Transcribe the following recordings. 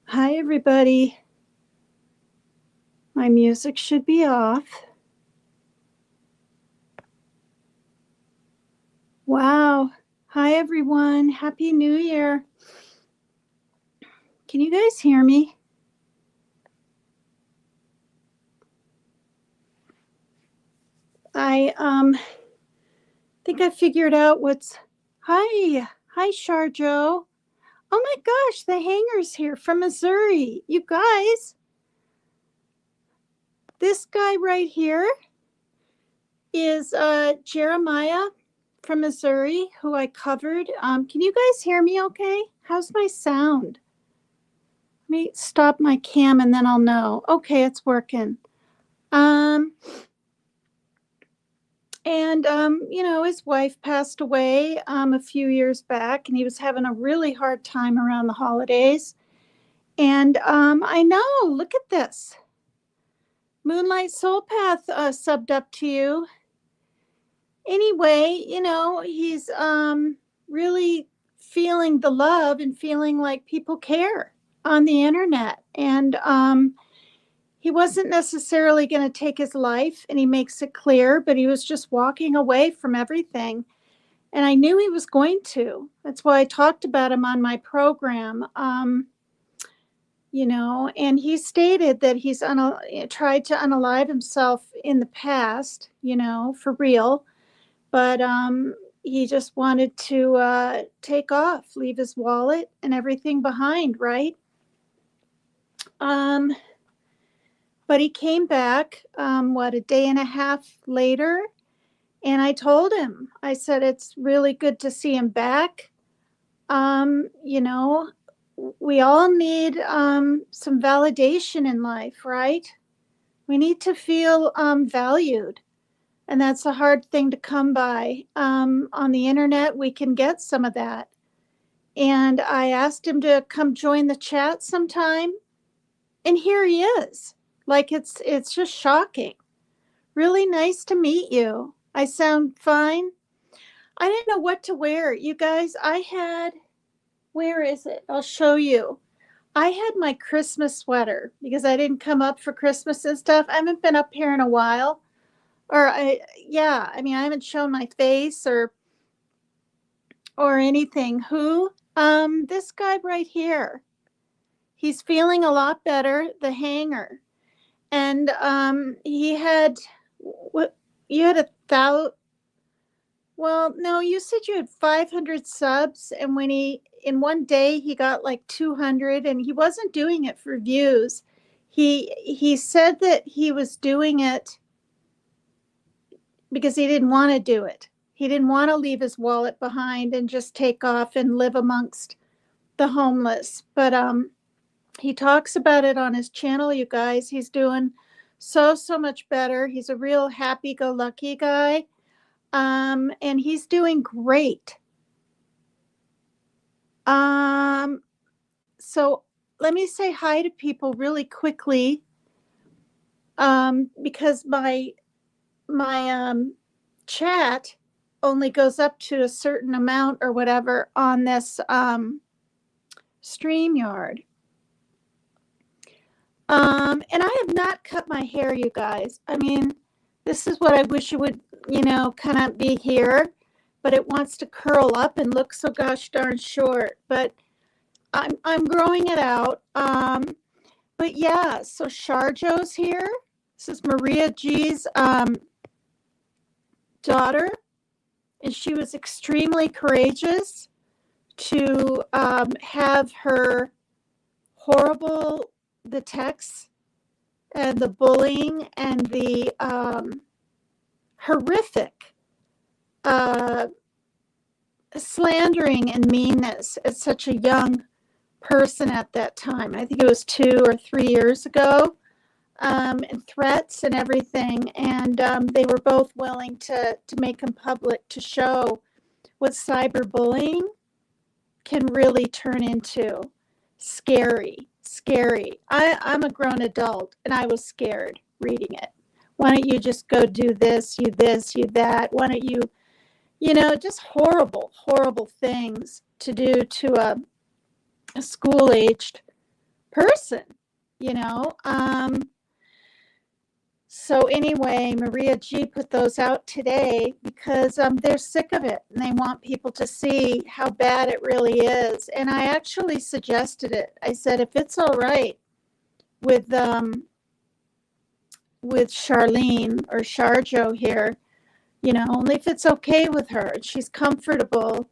Hi, everybody. My music should be off. Wow. Hi, everyone. Happy New Year. Can you guys hear me? I think I figured out what's... Hi, Sharjo. Oh my gosh, the hanger's here from Missouri. You guys, this guy right here is Jeremiah from Missouri, who I covered. Can you guys hear me okay? How's my sound? Let me stop my cam and then I'll know. Okay, it's working. His wife passed away a few years back, and he was having a really hard time around the holidays. And I know, look at this. Moonlight Soul Path subbed up to you. Anyway, he's really feeling the love and feeling like people care on the internet. And he wasn't necessarily going to take his life, and he makes it clear, but he was just walking away from everything. And I knew he was going to. That's why I talked about him on my program. And he stated that he's tried to unalive himself in the past, for real. But he just wanted to take off, leave his wallet and everything behind, right? But he came back, a day and a half later, and I told him, I said, it's really good to see him back. We all need some validation in life, right? We need to feel valued. And that's a hard thing to come by. On the internet, we can get some of that. And I asked him to come join the chat sometime. And here he is. Like, it's just shocking. Really nice to meet you. I sound fine. I didn't know what to wear. You guys, where is it? I'll show you. I had my Christmas sweater because I didn't come up for Christmas and stuff. I haven't been up here in a while. I haven't shown my face or anything. Who? This guy right here. He's feeling a lot better, the hanger. And he had, what, you had 1,000, well, no, you said you had 500 subs, and in one day he got like 200, and he wasn't doing it for views. He said that he was doing it because he didn't want to do it. He didn't want to leave his wallet behind and just take off and live amongst the homeless. But he talks about it on his channel, you guys. He's doing so much better. He's a real happy-go-lucky guy. And he's doing great. So let me say hi to people really quickly, because my chat only goes up to a certain amount or whatever on this StreamYard. And I have not cut my hair, you guys. I mean, this is what I wish it would, kind of be here, but it wants to curl up and look so gosh darn short. But I'm growing it out. But yeah, so Sharjo's here. This is Maria G's daughter, and she was extremely courageous to have her the texts and the bullying and the horrific slandering and meanness at such a young person at that time. I think it was 2 or 3 years ago, and threats and everything. And they were both willing to make them public to show what cyberbullying can really turn into. Scary. I'm a grown adult, and I was scared reading it. Why don't you just go do this, you that? Why don't you, just horrible things to do to a school-aged person, So anyway, Maria G put those out today because they're sick of it, and they want people to see how bad it really is. And I actually suggested it. I said, if it's all right with Charlene or Sharjo here, only if it's okay with her and she's comfortable,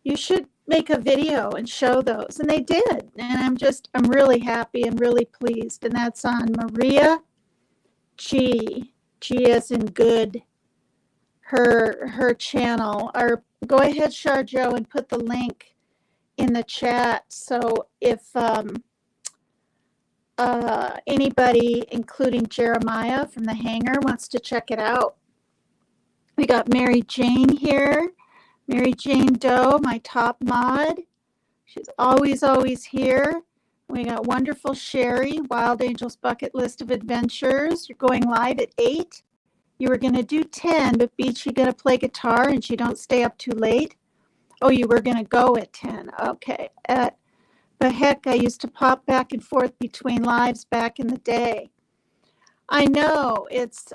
you should make a video and show those. And they did. And I'm really happy and really pleased. And that's on Maria G as in good, her channel. Or go ahead, Sharjo, and put the link in the chat. So if anybody, including Jeremiah from the Hanger, wants to check it out. We got Mary Jane here. Mary Jane Doe, my top mod. She's always here. We got wonderful Sherry, Wild Angels Bucket List of Adventures. You're going live at 8. You were going to do 10, but Beachy going to play guitar and she don't stay up too late. Oh, you were going to go at 10. Okay. But heck, I used to pop back and forth between lives back in the day. I know it's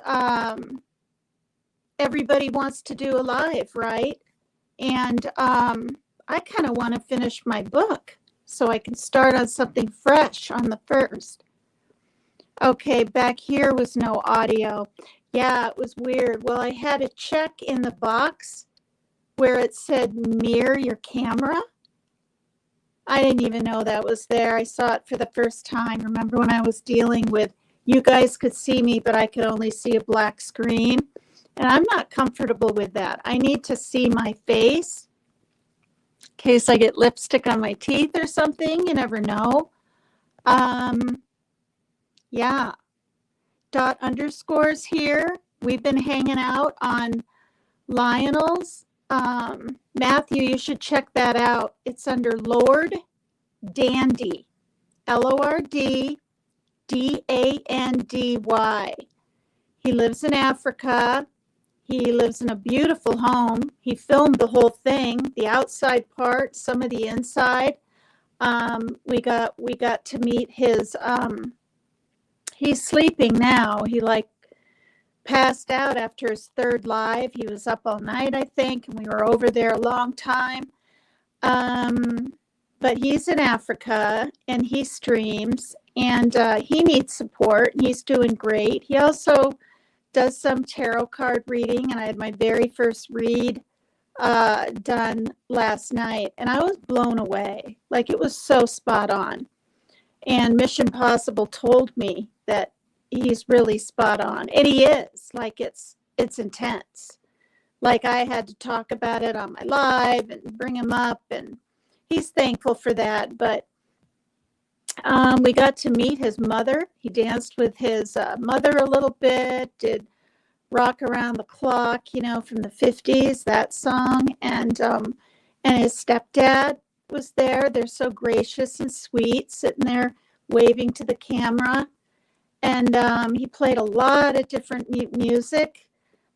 everybody wants to do a live, right? And I kind of want to finish my book so I can start on something fresh on the 1st. Okay, back here was no audio. Yeah, it was weird. Well, I had to check in the box where it said mirror your camera. I didn't even know that was there. I saw it for the first time. Remember when I was dealing with, you guys could see me, but I could only see a black screen. And I'm not comfortable with that. I need to see my face in case I get lipstick on my teeth or something. You never know. Yeah. Dot underscores here. We've been hanging out on Lionel's. Matthew, you should check that out. It's under Lord Dandy. LORD DANDY. He lives in Africa. He lives in a beautiful home. He filmed the whole thing, the outside part, some of the inside. We got to meet his he's sleeping now. He passed out after his 3rd live. He was up all night, I think, and we were over there a long time. But he's in Africa and he streams, and he needs support. He's doing great. He also does some tarot card reading, and I had my very first read done last night, and I was blown away. Like, it was so spot on. And Mission Possible told me that he's really spot on, and he is. Like, it's intense. Like, I had to talk about it on my live and bring him up, and he's thankful for that. But we got to meet his mother. He danced with his mother a little bit, did Rock Around the Clock, from the 50s, that song. And his stepdad was there. They're so gracious and sweet, sitting there waving to the camera. And he played a lot of different music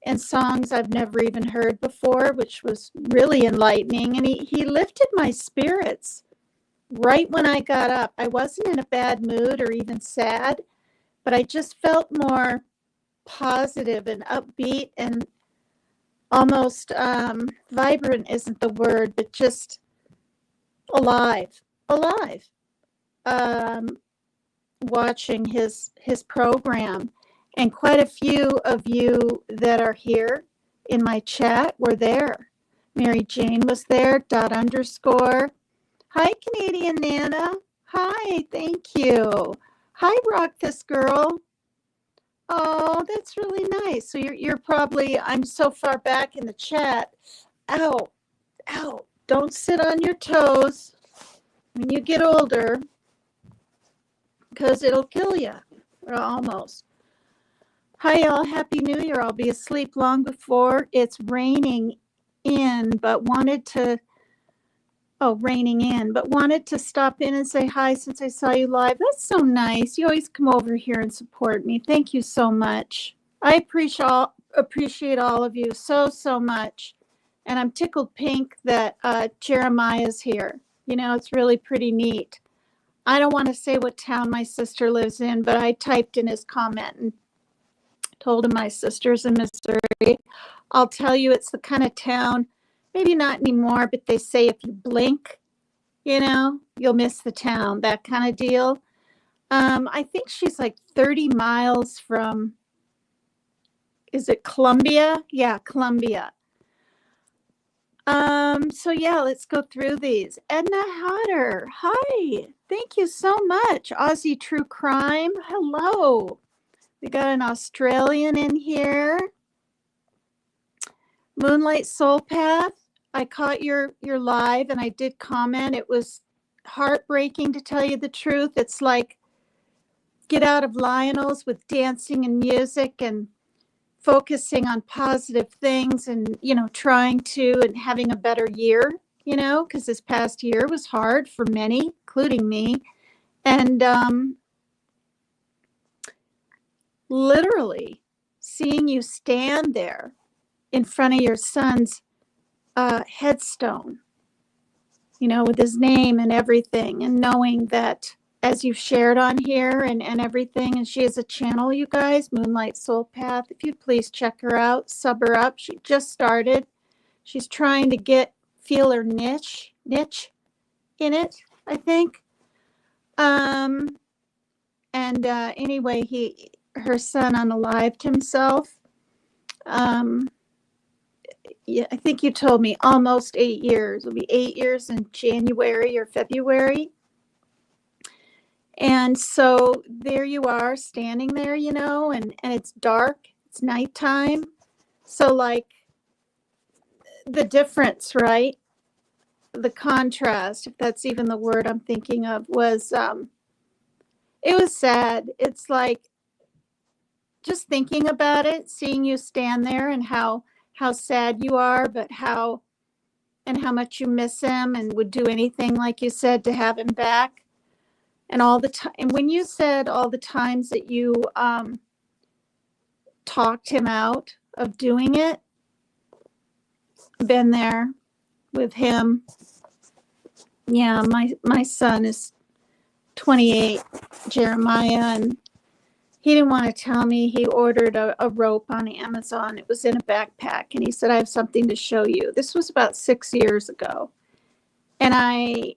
and songs I've never even heard before, which was really enlightening. And he lifted my spirits right when I got up. I wasn't in a bad mood or even sad, but I just felt more positive and upbeat and almost vibrant isn't the word, but just alive. Watching his program. And quite a few of you that are here in my chat were there. Mary Jane was there, dot underscore. Hi, Canadian Nana. Hi, thank you. Hi, Rock This Girl. Oh, that's really nice. So you're probably, I'm so far back in the chat. Ow. Don't sit on your toes when you get older, because it'll kill you, or almost. Hi, y'all. Happy New Year. I'll be asleep long before it's raining in, but wanted to stop in and say hi since I saw you live. That's so nice. You always come over here and support me. Thank you so much. I appreciate all of you so much. And I'm tickled pink that Jeremiah's here. It's really pretty neat. I don't want to say what town my sister lives in, but I typed in his comment and told him my sister's in Missouri. I'll tell you, it's the kind of town, maybe not anymore, but they say if you blink, you'll miss the town, that kind of deal. I think she's like 30 miles from, is it Columbia? Yeah, Columbia. So yeah, let's go through these. Edna Hodder, hi, thank you so much. Aussie True Crime, hello. We got an Australian in here. Moonlight Soul Path, I caught your live and I did comment. It was heartbreaking, to tell you the truth. It's like get out of Lionel's with dancing and music and focusing on positive things and, trying to and having a better year, because this past year was hard for many, including me. And literally seeing you stand there in front of your son's headstone, with his name and everything, and knowing that, as you've shared on here and everything, and she has a channel, you guys, Moonlight Soul Path. If you'd please check her out, sub her up. She just started. she's trying to feel her niche in it, I think. And anyway, her son unalived himself. Yeah, I think you told me almost 8 years. It'll be 8 years in January or February. And so there you are standing there, and it's dark. It's nighttime. So like the difference, right? The contrast, if that's even the word I'm thinking of, was it was sad. It's like just thinking about it, seeing you stand there and how sad you are, but how much you miss him and would do anything, like you said, to have him back. And all the time, and when you said all the times that you talked him out of doing it, been there with him. Yeah, my son is 28, Jeremiah, and he didn't want to tell me. He ordered a rope on Amazon. It was in a backpack, and he said, I have something to show you. This was about 6 years ago. And I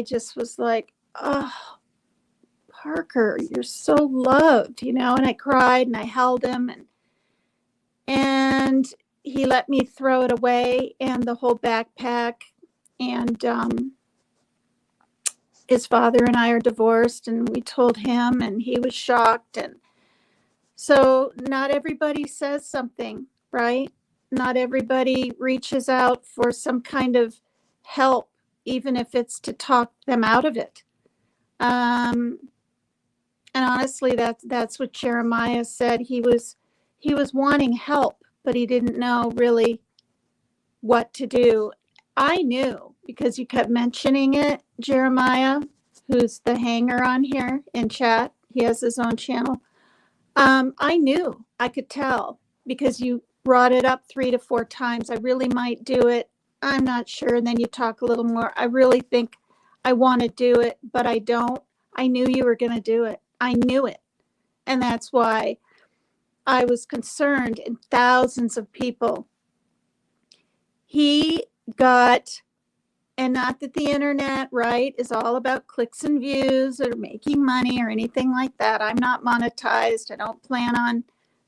just was like, oh, Parker, you're so loved, and I cried and I held him, and he let me throw it away and the whole backpack. And his father and I are divorced, and we told him, and he was shocked. And so not everybody says something, right? Not everybody reaches out for some kind of help, even if it's to talk them out of it. And honestly, that's what Jeremiah said. He was wanting help, but he didn't know really what to do. I knew, because you kept mentioning it, Jeremiah, who's the hanger on here in chat. He has his own channel. I knew, I could tell, because you brought it up 3 to 4 times. I really might do it. I'm not sure. And then you talk a little more. I really think I want to do it, but I don't. I knew you were going to do it. I knew it. And that's why I was concerned, and thousands of people. He got, and not that the internet, right, is all about clicks and views or making money or anything like that. I'm not monetized. I don't plan on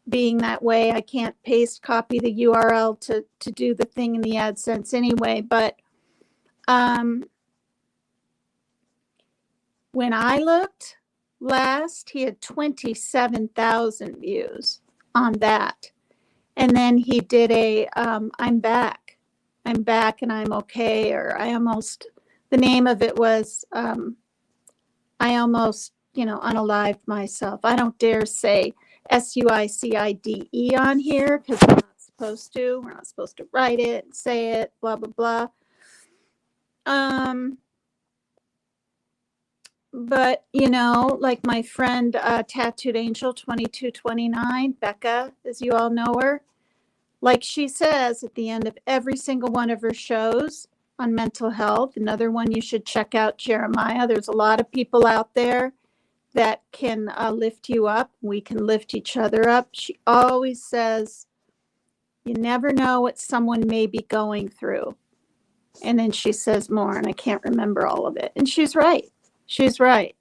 being that way. I can't copy the URL to do the thing in the AdSense anyway. But when I looked last, he had 27,000 views on that. And then he did a I'm back and I'm okay, or the name of it was I almost unalived myself. I don't dare say SUICIDE on here, because we're not supposed to. We're not supposed to write it and say it, blah blah blah. But like my friend Tattooed Angel 2229, Becca, as you all know her, like she says at the end of every single one of her shows on mental health. Another one you should check out, Jeremiah. There's a lot of people out there that can lift you up. We can lift each other up. She always says, you never know what someone may be going through. And then she says more, and I can't remember all of it. And she's right. She's right.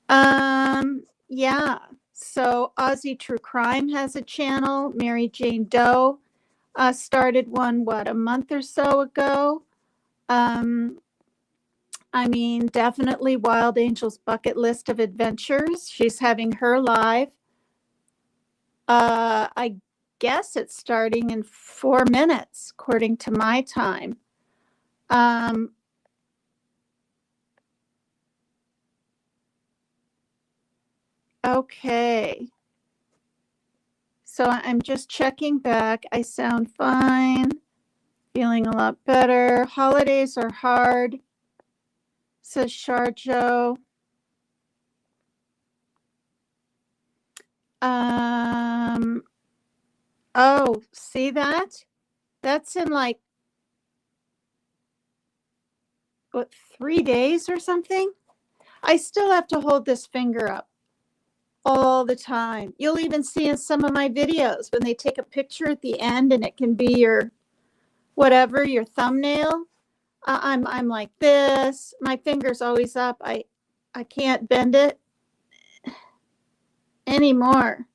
Yeah. So Aussie True Crime has a channel. Mary Jane Doe started one, a month or so ago. I mean, definitely Wild Angel's Bucket List of Adventures. She's having her live. I guess it's starting in 4 minutes, according to my time. Okay. So I'm just checking back. I sound fine. Feeling a lot better. Holidays are hard, says Sharjo. Oh, see that? That's in like, 3 days or something? I still have to hold this finger up all the time. You'll even see in some of my videos when they take a picture at the end, and it can be your whatever, your thumbnail. I'm like this. My finger's always up. I can't bend it anymore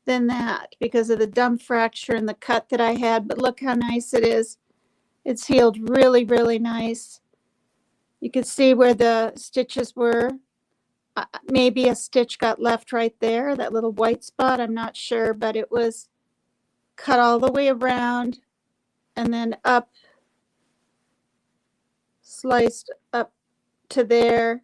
than that because of the dumb fracture and the cut that I had. But look how nice it is. It's healed really, really nice. You can see where the stitches were. Maybe a stitch got left right there, that little white spot. I'm not sure, but it was cut all the way around and then up, sliced up to there,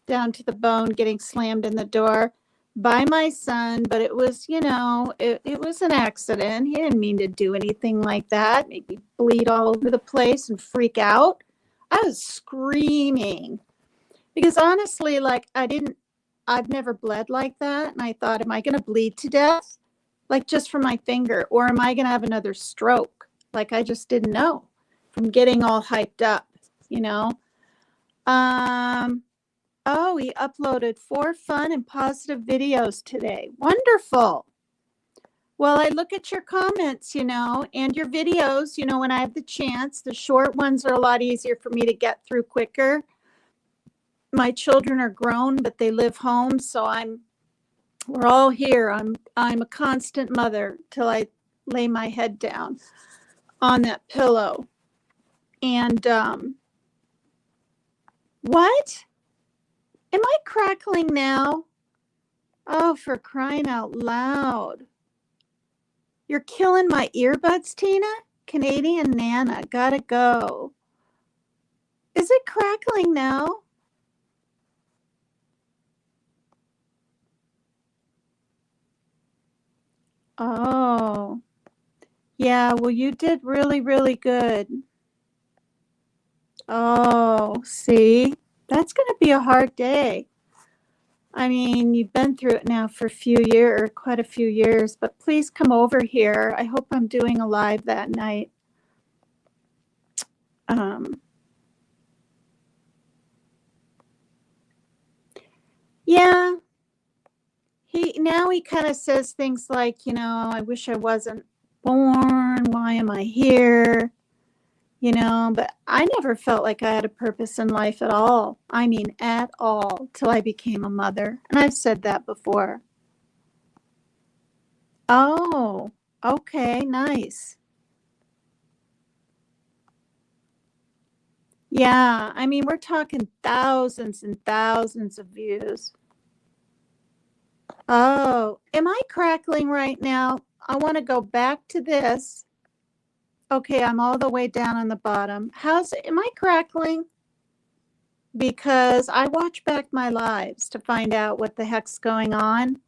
down to the bone, getting slammed in the door by my son. But it was, it was an accident. He didn't mean to do anything like that, make me bleed all over the place and freak out. I was screaming because honestly, like I've never bled like that. And I thought, am I going to bleed to death? Like just from my finger, or am I going to have another stroke? Like I just didn't know from getting all hyped up, Oh, he uploaded 4 fun and positive videos today. Wonderful. Well, I look at your comments, and your videos, when I have the chance. The short ones are a lot easier for me to get through quicker. My children are grown, but they live home, so we're all here. I'm a constant mother till I lay my head down on that pillow. And what? Am I crackling now? Oh, for crying out loud. You're killing my earbuds, Tina? Canadian Nana, gotta go. Is it crackling now? Oh, yeah, well, you did really, really good. Oh, see, that's going to be a hard day. I mean, you've been through it now for quite a few years, but please come over here. I hope I'm doing a live that night. Yeah, he kind of says things like, I wish I wasn't born. Why am I here? But I never felt like I had a purpose in life at all. I mean, at all, till I became a mother. And I've said that before. Oh, okay, nice. Yeah, I mean, we're talking thousands and thousands of views. Oh, am I crackling right now? I want to go back to this. Okay, I'm all the way down on the bottom. Am I crackling? Because I watch back my lives to find out what the heck's going on.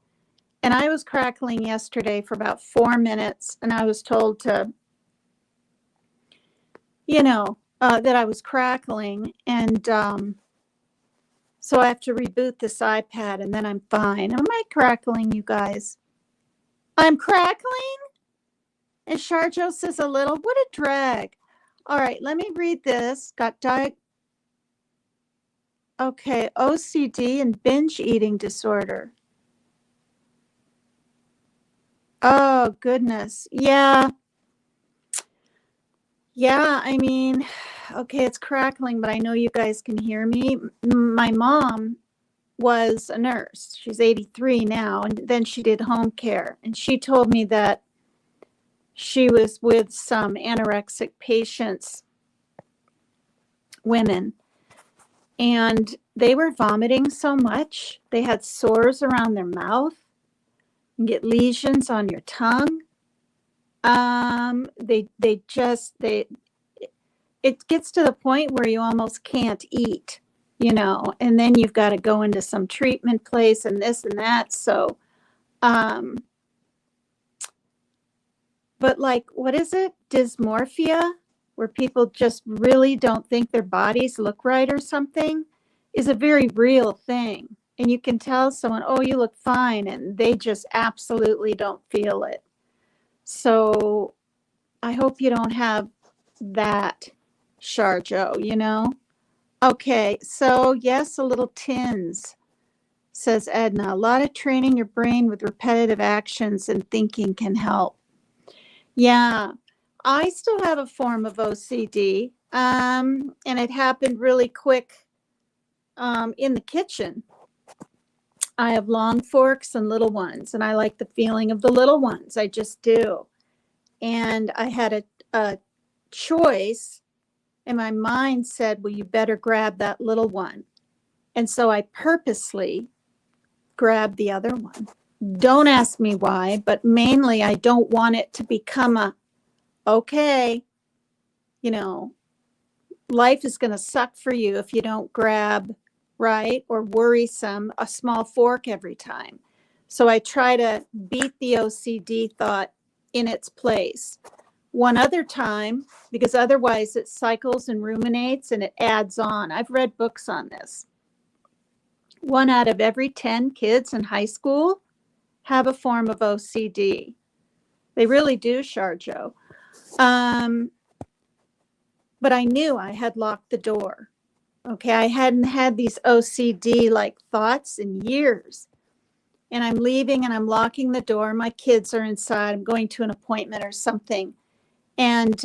And I was crackling yesterday for about 4 minutes, and I was told to, that I was crackling. And so I have to reboot this iPad, and then I'm fine. Am I crackling, you guys? I'm crackling? And Sharjo says a little. What a drag. All right, let me read this. Okay, OCD and binge eating disorder. Oh, goodness. Yeah. Yeah, I mean, okay, it's crackling, but I know you guys can hear me. My mom was a nurse. She's 83 now, and then she did home care. And she told me that she was with some anorexic patients, women, and they were vomiting so much. They had sores around their mouth. You get lesions on your tongue. It gets to the point where you almost can't eat, and then you've got to go into some treatment place and this and that. So, but like, what is it? Dysmorphia, where people just really don't think their bodies look right or something, is a very real thing. And you can tell someone, oh, you look fine, and they just absolutely don't feel it. So I hope you don't have that, Sharjo, Okay, so yes, a little tins, says Edna. A lot of training your brain with repetitive actions and thinking can help. Yeah, I still have a form of OCD, and it happened really quick in the kitchen. I have long forks and little ones, and I like the feeling of the little ones. I just do. And I had a choice, and my mind said, well, you better grab that little one. And so I purposely grabbed the other one. Don't ask me why, but mainly I don't want it to become okay, life is going to suck for you if you don't grab, right, or worrisome, a small fork every time. So I try to beat the OCD thought in its place. One other time, because otherwise it cycles and ruminates and it adds on. I've read books on this. 1 out of every 10 kids in high school have a form of OCD. They really do, Sharjo. But I knew I had locked the door. Okay, I hadn't had these OCD like thoughts in years. And I'm leaving and I'm locking the door. My kids are inside. I'm going to an appointment or something. And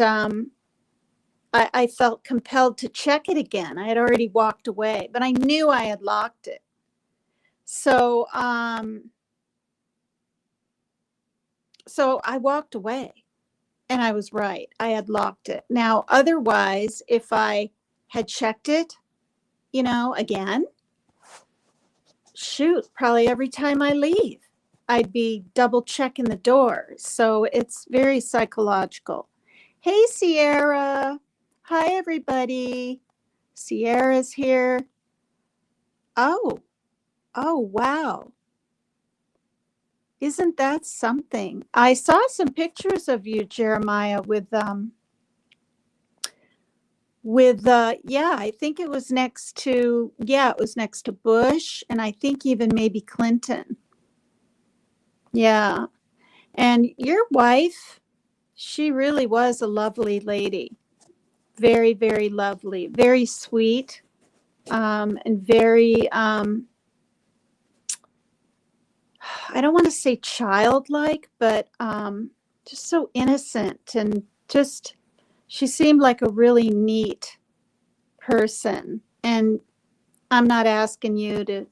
I felt compelled to check it again. I had already walked away, but I knew I had locked it. So I walked away. And I was right. I had locked it. Now, otherwise, if I had checked it, again, shoot, probably every time I leave, I'd be double checking the door. So it's very psychological. Hey, Sierra. Hi, everybody. Sierra's here. Oh, wow. Isn't that something? I saw some pictures of you, Jeremiah, with I think it was next to Bush, and I think even maybe Clinton. Yeah. And your wife, she really was a lovely lady. Very, very lovely, very sweet, and very I don't want to say childlike, but just so innocent, and just she seemed like a really neat person. And I'm not asking you to,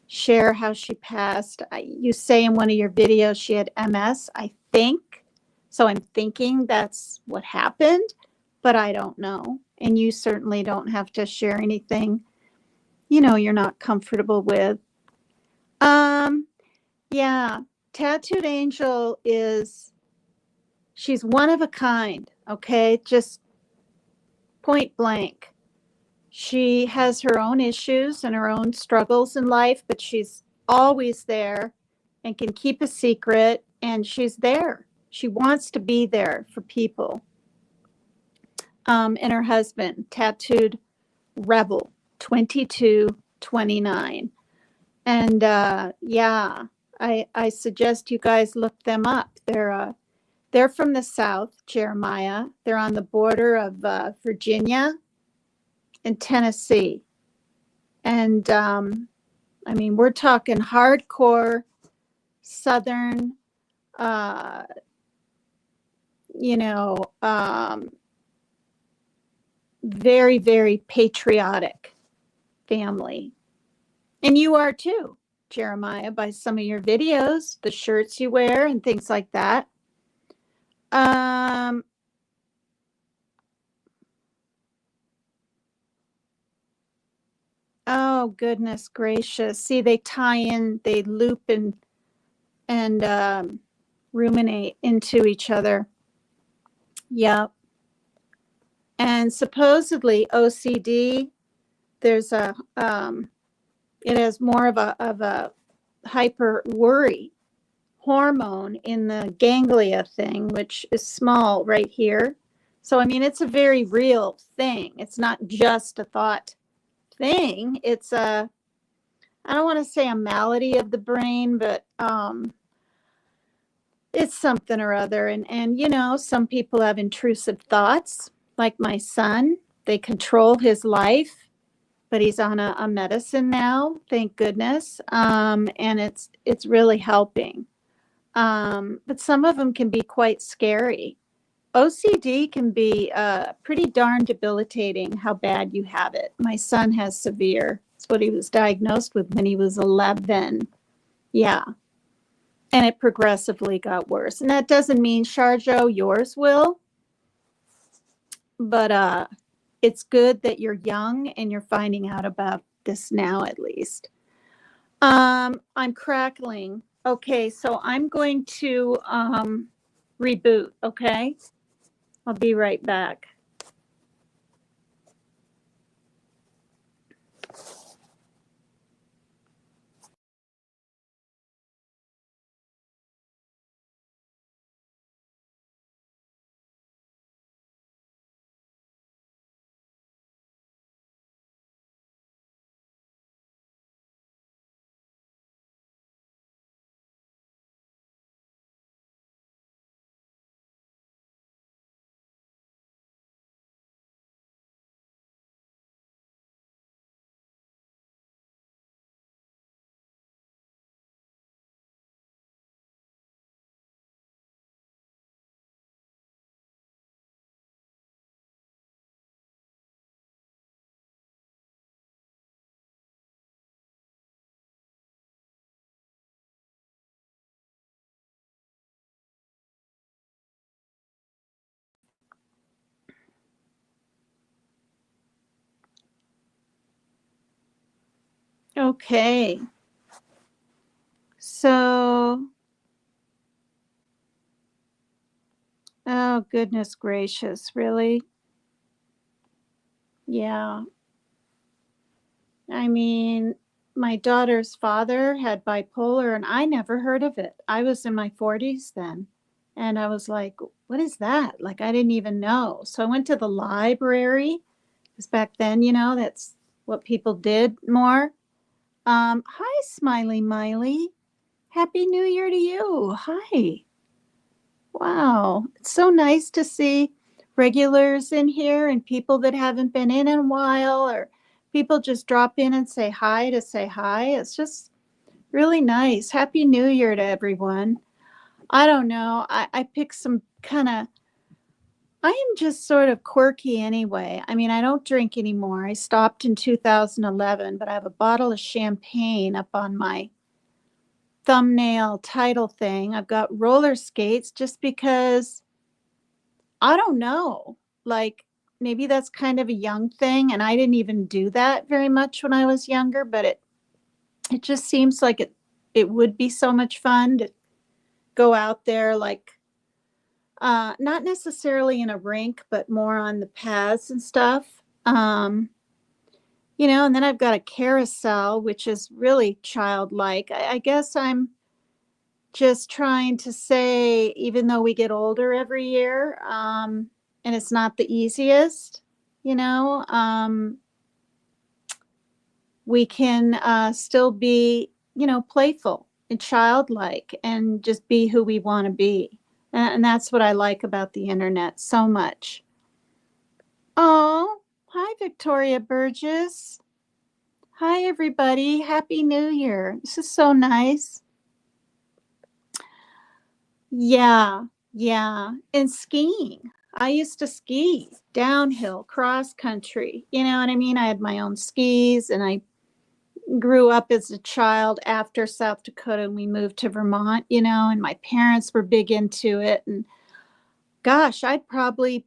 share how she passed. You say in one of your videos she had MS, I think. So I'm thinking that's what happened, but I don't know. And you certainly don't have to share anything, you're not comfortable with. Yeah, Tattooed Angel she's one of a kind, okay? Just point blank. She has her own issues and her own struggles in life, but she's always there and can keep a secret, and she's there. She wants to be there for people. And her husband, Tattooed Rebel, 2229. And I suggest you guys look them up. They're from the South, Jeremiah. They're on the border of Virginia and Tennessee. And we're talking hardcore Southern, very, very patriotic family. And you are too, Jeremiah, by some of your videos, the shirts you wear and things like that. Oh, goodness gracious. See, they tie in, they loop and ruminate into each other. Yep. And supposedly OCD, there's it has more of a hyper worry hormone in the ganglia thing, which is small right here. So, it's a very real thing. It's not just a thought thing. It's I don't want to say a malady of the brain, but it's something or other. And some people have intrusive thoughts, like my son. They control his life, but he's on a medicine now, thank goodness. And it's really helping. But some of them can be quite scary. OCD can be pretty darn debilitating how bad you have it. My son has severe. It's what he was diagnosed with when he was 11. Yeah. And it progressively got worse. And that doesn't mean, Sharjo, yours will, but it's good that you're young and you're finding out about this now at least. I'm crackling. Okay, so I'm going to reboot, okay? I'll be right back. Okay. So, oh, goodness gracious, really? Yeah. I mean, my daughter's father had bipolar, and I never heard of it. I was in my 40s then. And I was like, what is that? Like, I didn't even know. So I went to the library, because back then, that's what people did more. Hi, Smiley Miley. Happy New Year to you. Hi. Wow. It's so nice to see regulars in here and people that haven't been in a while, or people just drop in and say hi to say hi. It's just really nice. Happy New Year to everyone. I don't know. I picked some kind of, I am just sort of quirky anyway. I mean, I don't drink anymore. I stopped in 2011, but I have a bottle of champagne up on my thumbnail title thing. I've got roller skates just because I don't know. Like, maybe that's kind of a young thing, and I didn't even do that very much when I was younger, but it just seems like it would be so much fun to go out there, like not necessarily in a rink, but more on the paths and stuff. And then I've got a carousel, which is really childlike. I guess I'm just trying to say, even though we get older every year, and it's not the easiest, you know, we can still be, playful and childlike and just be who we want to be. And that's what I like about the internet so much. Oh, hi, Victoria Burgess. Hi, everybody. Happy New Year. This is so nice. Yeah, yeah. And skiing. I used to ski downhill, cross country. You know what I mean? I had my own skis, and I grew up as a child after South Dakota, and we moved to Vermont, and my parents were big into it. And gosh, I'd probably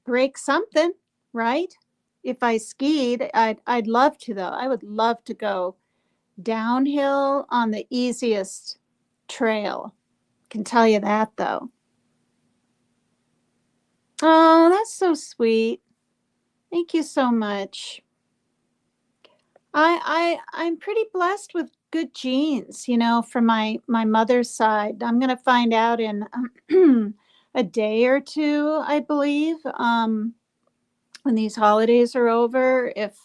break something, right? If I skied, I'd love to, though. I would love to go downhill on the easiest trail. Can tell you that, though. Oh, that's so sweet. Thank you so much. I'm pretty blessed with good genes, from my mother's side. I'm going to find out in a day or two, I believe, when these holidays are over, if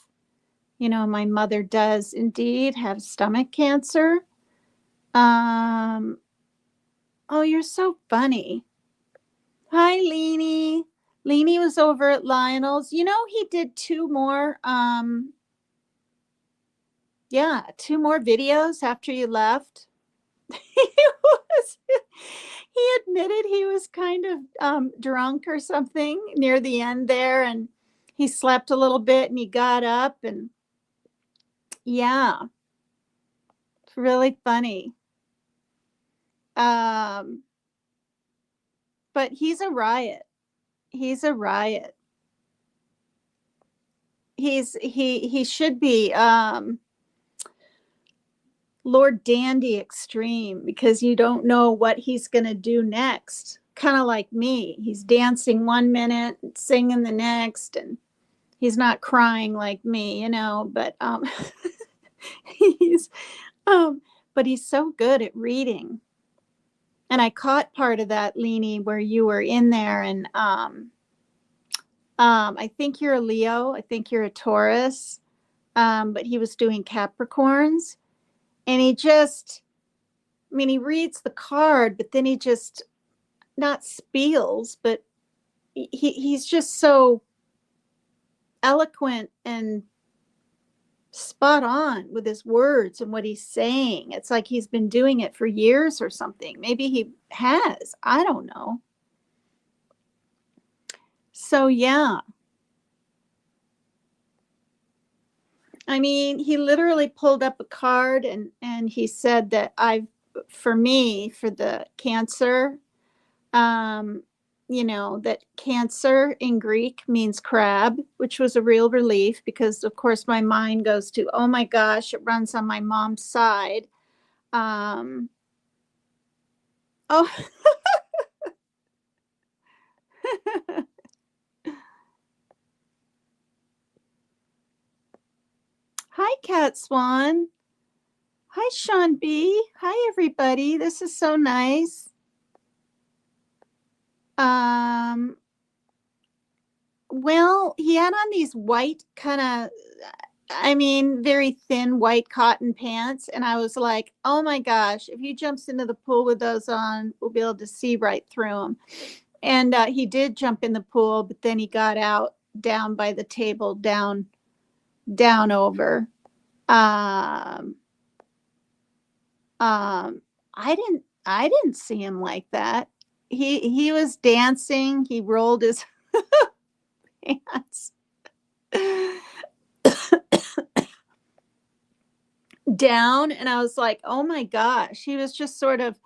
my mother does indeed have stomach cancer. Oh, you're so funny. Hi, Leanie. Leanie was over at Lionel's. He did two more videos after you left. He admitted he was kind of drunk or something near the end there, and he slept a little bit and he got up, and yeah, it's really funny. Um, but he's a riot. He's a riot. He should be Lord Dandy Extreme, because you don't know what he's going to do next. Kind of like me. He's dancing 1 minute, and singing the next, and he's not crying like me, but he's um but he's so good at reading. And I caught part of that, Leanie, where you were in there, and I think you're a Leo, I think you're a Taurus, but he was doing Capricorns, and he reads the card, but then he just not spiels, but he's just so eloquent and spot on with his words and what he's saying. It's like he's been doing it for years or something. Maybe he has. I don't know. So yeah. He literally pulled up a card, and he said that for the Cancer, that Cancer in Greek means crab, which was a real relief, because of course my mind goes to, oh my gosh, it runs on my mom's side. Oh, hi, Cat Swan. Hi, Sean B. Hi, everybody. This is so nice. Well, he had on these white kind of, very thin white cotton pants. And I was like, oh my gosh, if he jumps into the pool with those on, we'll be able to see right through him. And he did jump in the pool, but then he got out down by the table, down over. I didn't see him like that. He was dancing. He rolled his pants down, and I was like, oh my gosh. He was just sort of,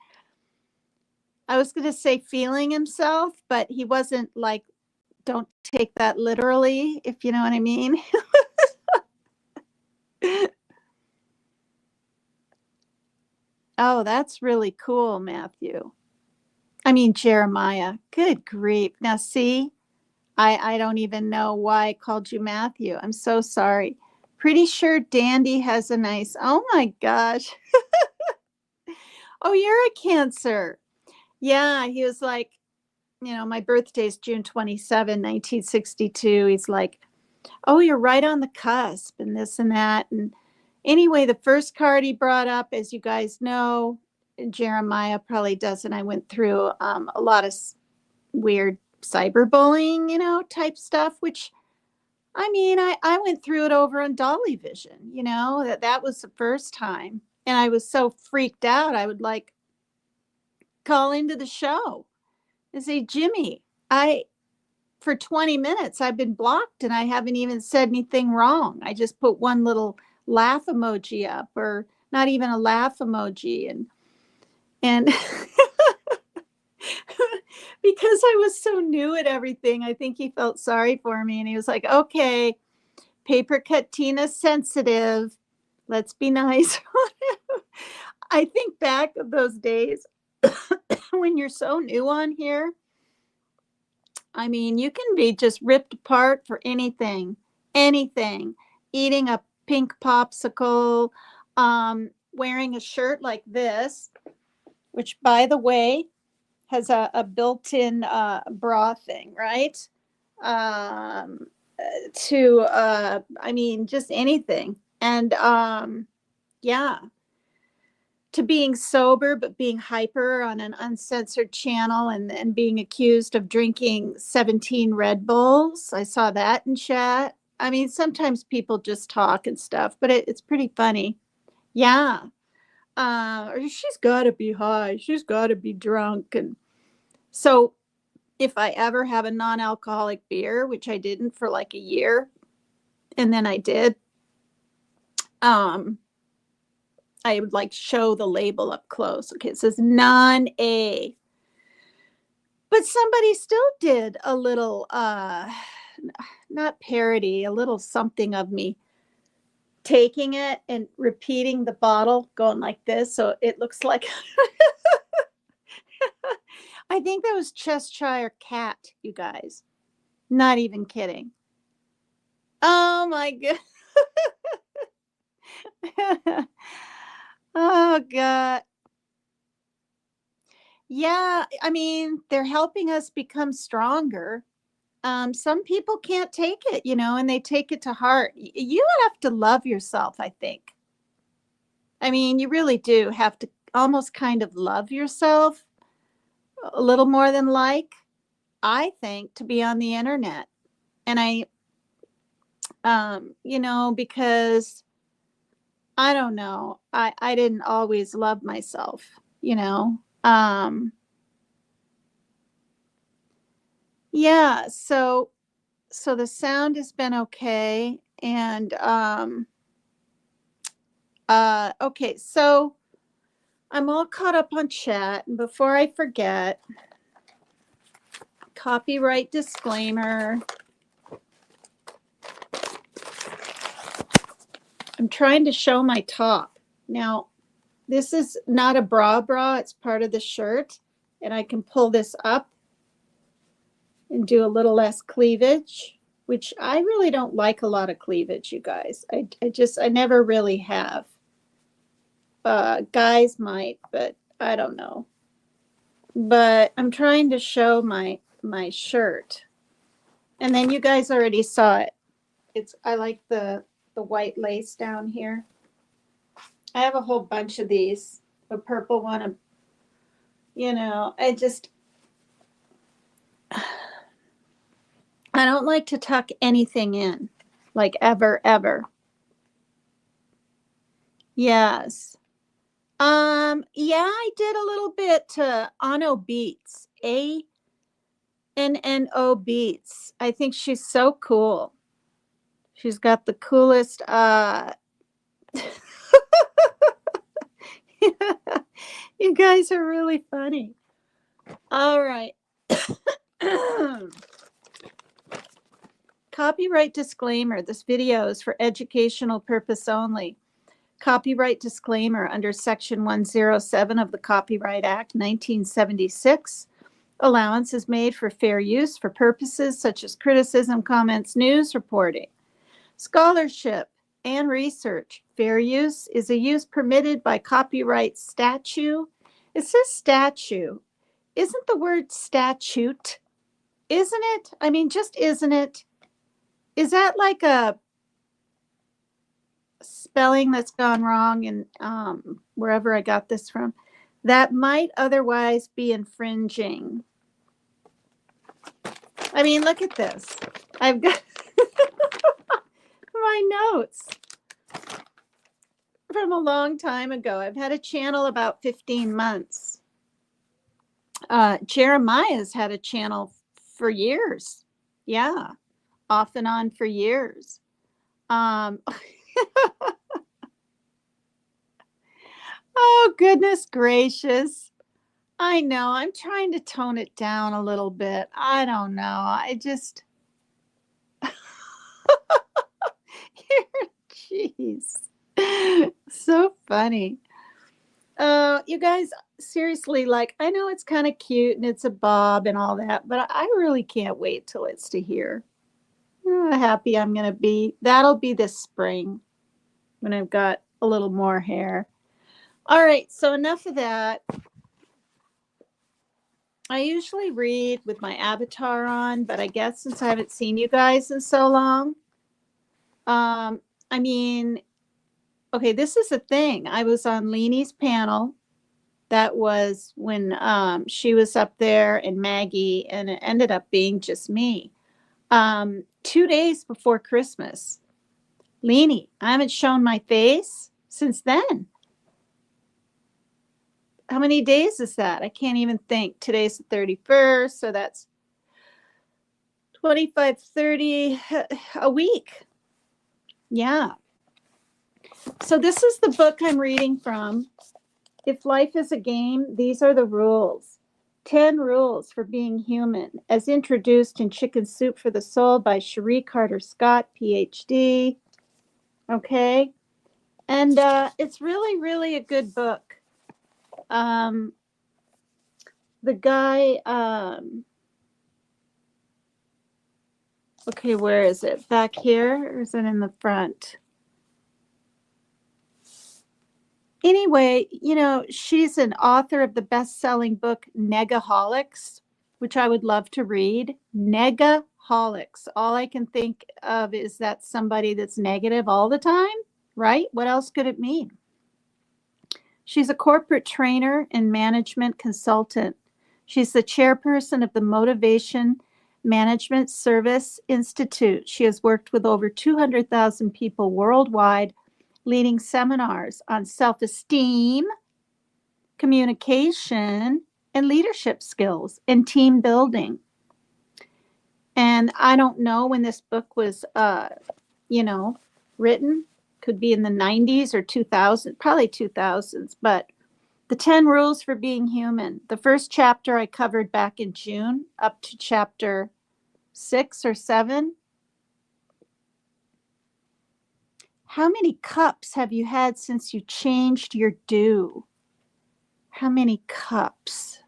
I was going to say feeling himself, but he wasn't like, don't take that literally, if you know what I mean. Oh, that's really cool, Matthew. Jeremiah. Good grief. Now, see, I don't even know why I called you Matthew. I'm so sorry. Pretty sure Dandy has a nice, oh my gosh. Oh, you're a Cancer. Yeah, he was like, my birthday's June 27, 1962. He's like, oh, you're right on the cusp, and this and that. And anyway, the first card he brought up, as you guys know, Jeremiah probably doesn't. I went through a lot of weird cyberbullying, type stuff, which I went through it over on Dolly Vision, that was the first time. And I was so freaked out. I would like call into the show and say, Jimmy, for 20 minutes, I've been blocked and I haven't even said anything wrong. I just put one little laugh emoji up, or not even a laugh emoji. And because I was so new at everything, I think he felt sorry for me. And he was like, okay, paper cut Tina sensitive. Let's be nice. I think back of those days when you're so new on here. You can be just ripped apart for anything, eating a pink popsicle, wearing a shirt like this, which, by the way, has a built-in bra thing, right? Just anything. And yeah, to being sober but being hyper on an uncensored channel, and being accused of drinking 17 Red Bulls. I saw that in chat. Sometimes people just talk and stuff, but it's pretty funny. Yeah. Or she's got to be high. She's got to be drunk. And So if I ever have a non-alcoholic beer, which I didn't for like a year, and then I did, I would like show the label up close. Okay, it says non-A. But somebody still did a little not parody, a little something of me taking it and repeating the bottle, going like this, so it looks like I think that was Cheshire Cat, you guys. Not even kidding. Oh my god. Oh god. Yeah, I mean, they're helping us become stronger. Some people can't take it, and they take it to heart. You have to love yourself, I think. I mean, you really do have to almost kind of love yourself a little more than I think, to be on the internet. And because I don't know, I didn't always love myself, you know. Yeah, so the sound has been okay. And okay, so I'm all caught up on chat. And before I forget, copyright disclaimer. I'm trying to show my top. Now, this is not a bra, it's part of the shirt. And I can pull this up and do a little less cleavage, which I really don't like a lot of cleavage, you guys. I never really have. Guys might, but I don't know. But I'm trying to show my shirt. And then you guys already saw it. I like the white lace down here. I have a whole bunch of these. A purple one, I don't like to tuck anything in, like ever, ever. Yes. Yeah, I did a little bit to Ano Beats, ANNO Beats. I think she's so cool. She's got the coolest, you guys are really funny. All right. Copyright disclaimer. This video is for educational purpose only. Copyright disclaimer under Section 107 of the Copyright Act, 1976. Allowance is made for fair use for purposes such as criticism, comments, news reporting, scholarship, and research. Fair use is a use permitted by copyright statute. It says statute. Isn't the word statute? Isn't it? I mean, just isn't it? Is that like a spelling that's gone wrong and wherever I got this from? That might otherwise be infringing. I mean, look at this. I've got my notes from a long time ago. I've had a channel about 15 months. Jeremiah's had a channel for years. Yeah, off and on for years. Oh, goodness gracious. I know. I'm trying to tone it down a little bit. I don't know. I just. Jeez. So funny. You guys, seriously, like, I know it's kind of cute and it's a bob and all that, but I really can't wait till it's to here. How happy I'm going to be. That'll be this spring when I've got a little more hair. All right, so enough of that. I usually read with my avatar on, but I guess since I haven't seen you guys in so long, I mean, okay, this is a thing. I was on Leanie's panel. That was when she was up there and Maggie, and it ended up being just me. 2 days before Christmas. Leanie, I haven't shown my face since then. how many days is that? I can't even think. Today's the 31st, so that's 25, 30, a week. Yeah. So this is the book I'm reading from. If life is a game, these are the rules. 10 rules for being human, as introduced in Chicken Soup for the Soul by Cherie Carter Scott, PhD. Okay. And it's really, really a good book. The guy, okay, where is it? Back here, or is it in the front? Anyway, you know, she's an author of the best-selling book Negaholics, which I would love to read. Negaholics. All I can think of is that somebody that's negative all the time, right? What else could it mean? She's a corporate trainer and management consultant. She's the chairperson of the Motivation Management Service Institute. She has worked with over 200,000 people worldwide, leading seminars on self-esteem, communication, and leadership skills and team building. And I don't know when this book was, written. Could be in the 90s or 2000, probably 2000s. But the 10 rules for being human. The first chapter I covered back in June, up to chapter 6 or 7. How many cups have you had since you changed your dew? How many cups?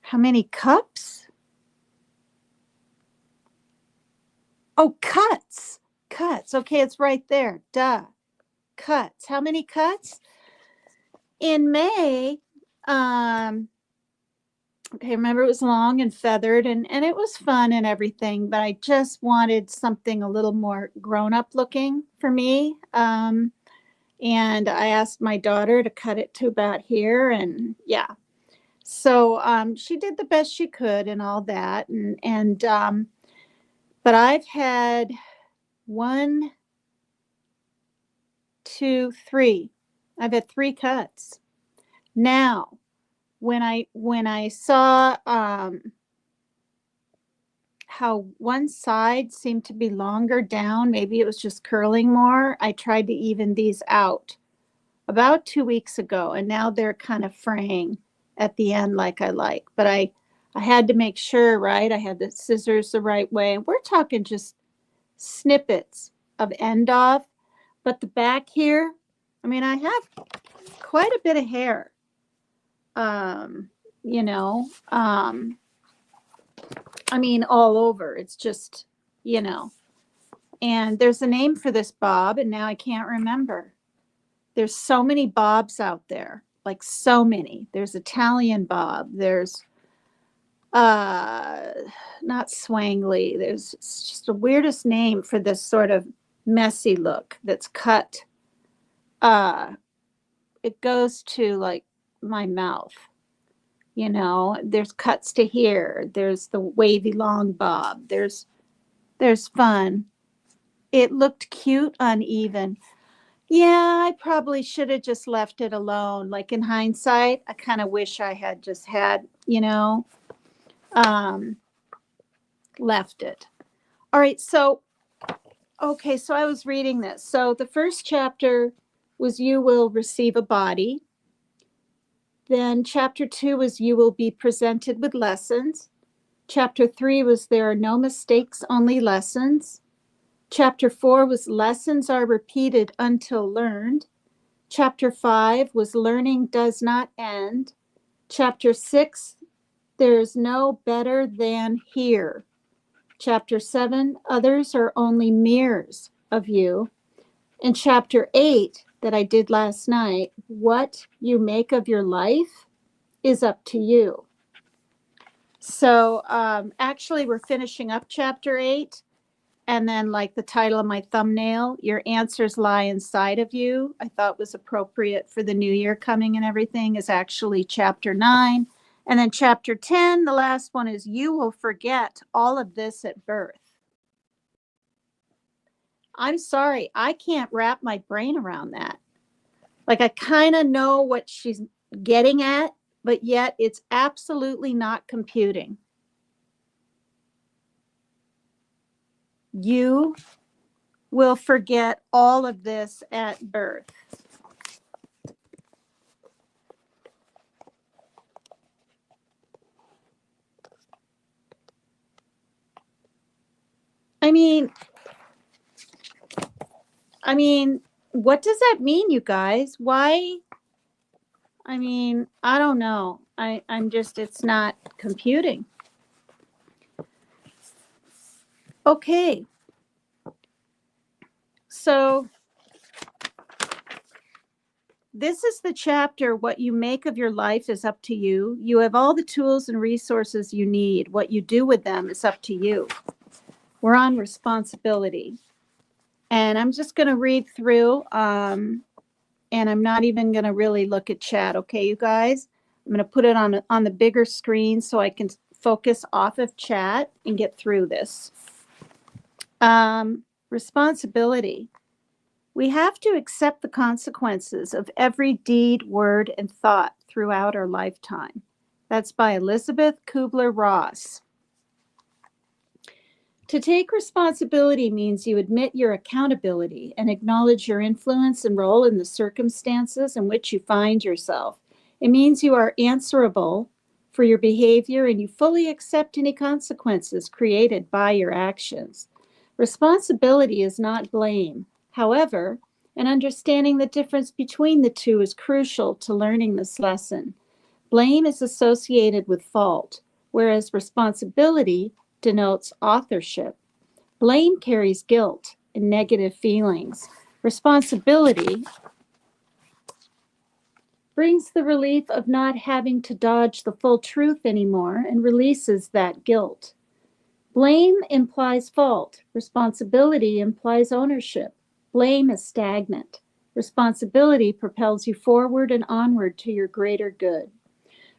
How many cups? Oh, cuts. Cuts. Okay, it's right there. Duh. Cuts. How many cuts? In May, okay, remember it was long and feathered and it was fun and everything, but I just wanted something a little more grown-up looking for me. And I asked my daughter to cut it to about here, and yeah. So she did the best she could and all that. But I've had 1, 2, 3. I've had 3 cuts. Now, when I saw how one side seemed to be longer down, maybe it was just curling more, I tried to even these out about 2 weeks ago, and now they're kind of fraying at the end like I like. But I had to make sure, right? I had the scissors the right way. We're talking just snippets of end off, but the back here, I mean, I have quite a bit of hair. You know, I mean, all over. It's just, and there's a name for this bob, and now I can't remember. There's so many bobs out there, like so many. There's Italian bob. There's not swangly. There's, it's just the weirdest name for this sort of messy look that's cut. It goes to like my mouth. There's cuts to here. There's the wavy long bob. There's fun. It looked cute, uneven. Yeah, I probably should have just left it alone. Like in hindsight, I kind of wish I had just had, left it. All right. So I was reading this. So the first chapter was you will receive a body. Then chapter 2 was you will be presented with lessons. Chapter 3 was there are no mistakes, only lessons. Chapter 4 was lessons are repeated until learned. Chapter 5 was learning does not end. Chapter 6, there's no better than here. Chapter 7, others are only mirrors of you. And chapter 8 that I did last night, what you make of your life is up to you. So actually we're finishing up chapter 8. And then like the title of my thumbnail, your answers lie inside of you, I thought was appropriate for the new year coming and everything, is actually chapter 9. And then chapter 10, the last one, is you will forget all of this at birth. I'm sorry, I can't wrap my brain around that. Like I kind of know what she's getting at, but yet it's absolutely not computing. You will forget all of this at birth. I mean, what does that mean, you guys? Why? I mean, I don't know. I'm just, it's not computing. Okay. So this is the chapter. What you make of your life is up to you. You have all the tools and resources you need. What you do with them is up to you. We're on responsibility. And I'm just going to read through, and I'm not even going to really look at chat. Okay, you guys? I'm going to put it on the bigger screen so I can focus off of chat and get through this. Responsibility. We have to accept the consequences of every deed, word, and thought throughout our lifetime. That's by Elizabeth Kubler-Ross. To take responsibility means you admit your accountability and acknowledge your influence and role in the circumstances in which you find yourself. It means you are answerable for your behavior and you fully accept any consequences created by your actions. Responsibility is not blame. However, an understanding the difference between the two is crucial to learning this lesson. Blame is associated with fault, whereas responsibility denotes authorship. Blame carries guilt and negative feelings. Responsibility brings the relief of not having to dodge the full truth anymore and releases that guilt. Blame implies fault. Responsibility implies ownership. Blame is stagnant. Responsibility propels you forward and onward to your greater good.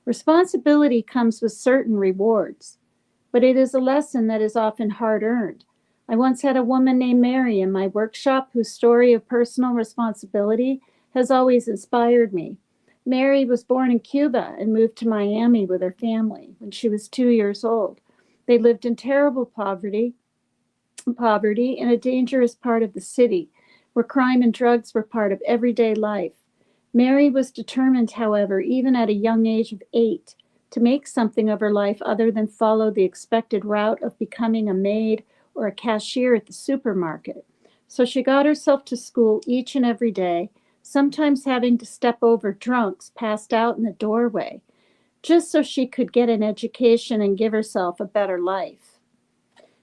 Responsibility comes with certain rewards, but it is a lesson that is often hard-earned. I once had a woman named Mary in my workshop whose story of personal responsibility has always inspired me. Mary was born in Cuba and moved to Miami with her family when she was 2 years old. They lived in terrible poverty in a dangerous part of the city where crime and drugs were part of everyday life. Mary was determined, however, even at a young age of 8, to make something of her life other than follow the expected route of becoming a maid or a cashier at the supermarket. So she got herself to school each and every day, sometimes having to step over drunks passed out in the doorway, just so she could get an education and give herself a better life.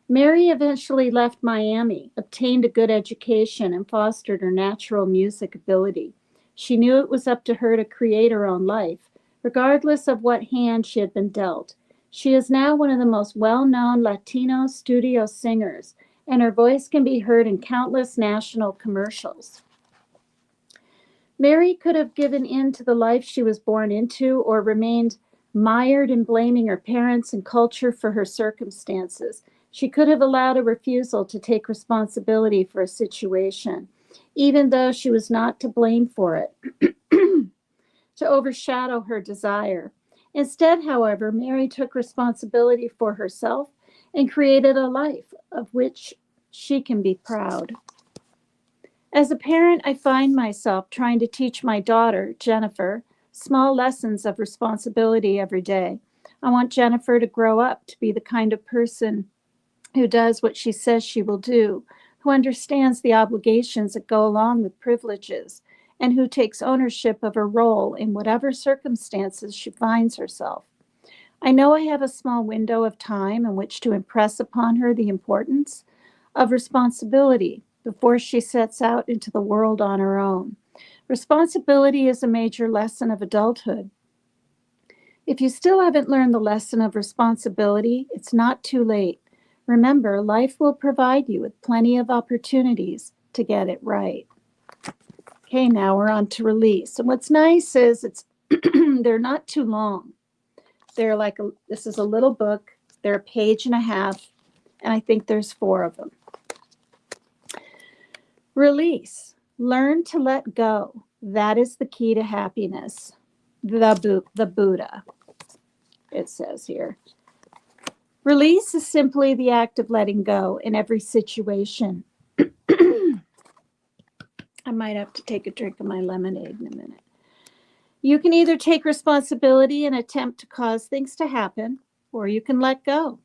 Mary eventually left Miami, obtained a good education, and fostered her natural music ability. She knew it was up to her to create her own life, regardless of what hand she had been dealt. She is now one of the most well-known Latino studio singers, and her voice can be heard in countless national commercials. Mary could have given in to the life she was born into or remained mired in blaming her parents and culture for her circumstances. She could have allowed a refusal to take responsibility for a situation, even though she was not to blame for it, to overshadow her desire. Instead, however, Mary took responsibility for herself and created a life of which she can be proud. As a parent, I find myself trying to teach my daughter, Jennifer, small lessons of responsibility every day. I want Jennifer to grow up to be the kind of person who does what she says she will do, who understands the obligations that go along with privileges, and who takes ownership of her role in whatever circumstances she finds herself. I know I have a small window of time in which to impress upon her the importance of responsibility before she sets out into the world on her own. Responsibility is a major lesson of adulthood. If you still haven't learned the lesson of responsibility, it's not too late. Remember, life will provide you with plenty of opportunities to get it right. Okay, now we're on to release. And what's nice is they're not too long. They're like, this is a little book. They're a page and a half, and I think there's 4 of them. Release. Learn to let go. That is the key to happiness. The Buddha, it says here. Release is simply the act of letting go in every situation. I might have to take a drink of my lemonade in a minute. You can either take responsibility and attempt to cause things to happen, or you can let go.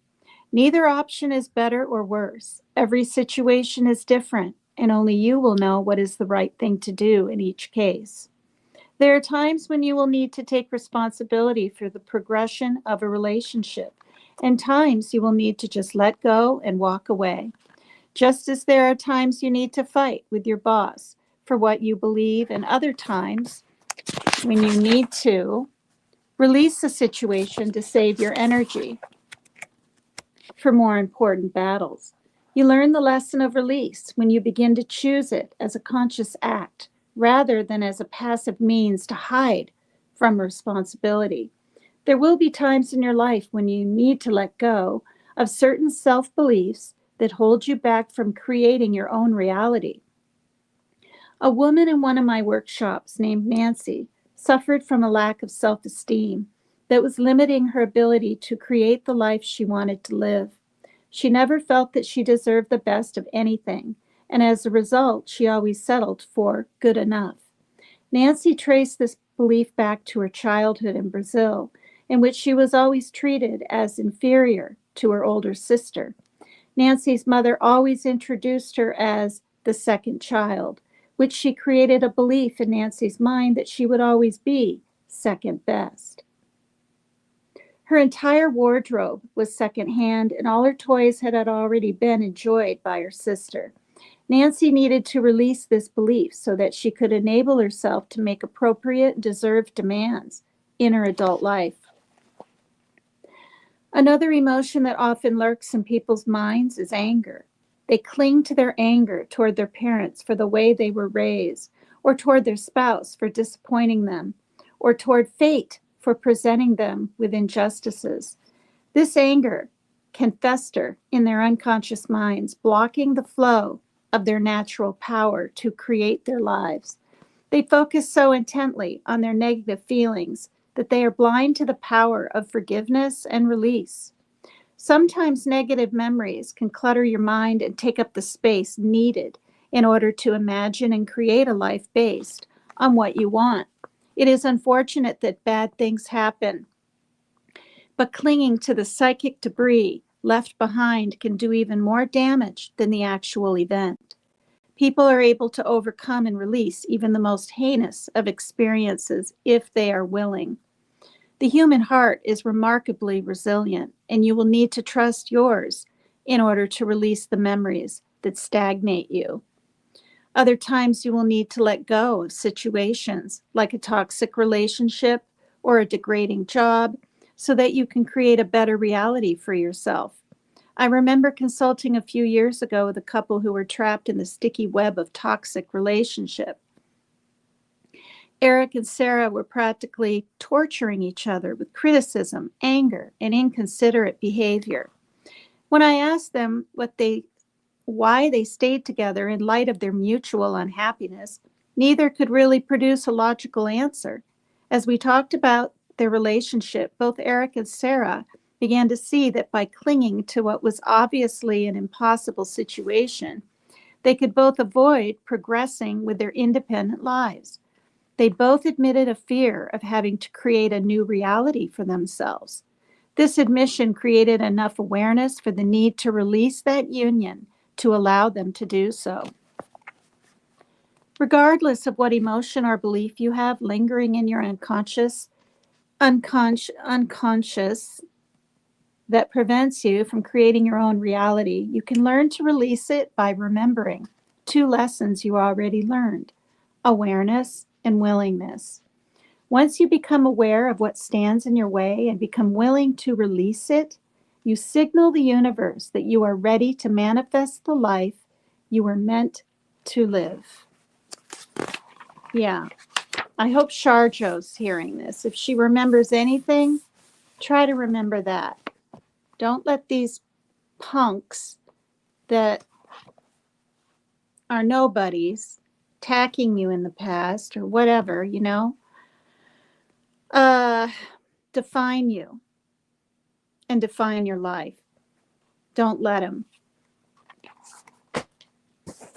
Neither option is better or worse. Every situation is different, and only you will know what is the right thing to do in each case. There are times when you will need to take responsibility for the progression of a relationship, and times you will need to just let go and walk away. Just as there are times you need to fight with your boss for what you believe, and other times when you need to release a situation to save your energy for more important battles. You learn the lesson of release when you begin to choose it as a conscious act rather than as a passive means to hide from responsibility. There will be times in your life when you need to let go of certain self-beliefs that hold you back from creating your own reality. A woman in one of my workshops named Nancy suffered from a lack of self-esteem that was limiting her ability to create the life she wanted to live. She never felt that she deserved the best of anything, and as a result, she always settled for good enough. Nancy traced this belief back to her childhood in Brazil, in which she was always treated as inferior to her older sister. Nancy's mother always introduced her as the second child, which she created a belief in Nancy's mind that she would always be second best. Her entire wardrobe was secondhand, and all her toys had already been enjoyed by her sister. Nancy needed to release this belief so that she could enable herself to make appropriate, deserved demands in her adult life. Another emotion that often lurks in people's minds is anger. They cling to their anger toward their parents for the way they were raised, or toward their spouse for disappointing them, or toward fate for presenting them with injustices. This anger can fester in their unconscious minds, blocking the flow of their natural power to create their lives. They focus so intently on their negative feelings that they are blind to the power of forgiveness and release. Sometimes negative memories can clutter your mind and take up the space needed in order to imagine and create a life based on what you want. It is unfortunate that bad things happen, but clinging to the psychic debris left behind can do even more damage than the actual event. People are able to overcome and release even the most heinous of experiences if they are willing. The human heart is remarkably resilient, and you will need to trust yours in order to release the memories that stagnate you. Other times you will need to let go of situations like a toxic relationship or a degrading job so that you can create a better reality for yourself. I remember consulting a few years ago with a couple who were trapped in the sticky web of toxic relationship. Eric and Sarah were practically torturing each other with criticism, anger, and inconsiderate behavior. When I asked them why they stayed together in light of their mutual unhappiness, neither could really produce a logical answer. As we talked about their relationship, both Eric and Sarah began to see that by clinging to what was obviously an impossible situation, they could both avoid progressing with their independent lives. They both admitted a fear of having to create a new reality for themselves. This admission created enough awareness for the need to release that union to allow them to do so. Regardless of what emotion or belief you have lingering in your unconscious that prevents you from creating your own reality, you can learn to release it by remembering two lessons you already learned: awareness and willingness. Once you become aware of what stands in your way and become willing to release it, you signal the universe that you are ready to manifest the life you were meant to live. Yeah, I hope Sharjo's hearing this. If she remembers anything, try to remember that. Don't let these punks that are nobodies attacking you in the past or whatever, define you and define your life. Don't let them.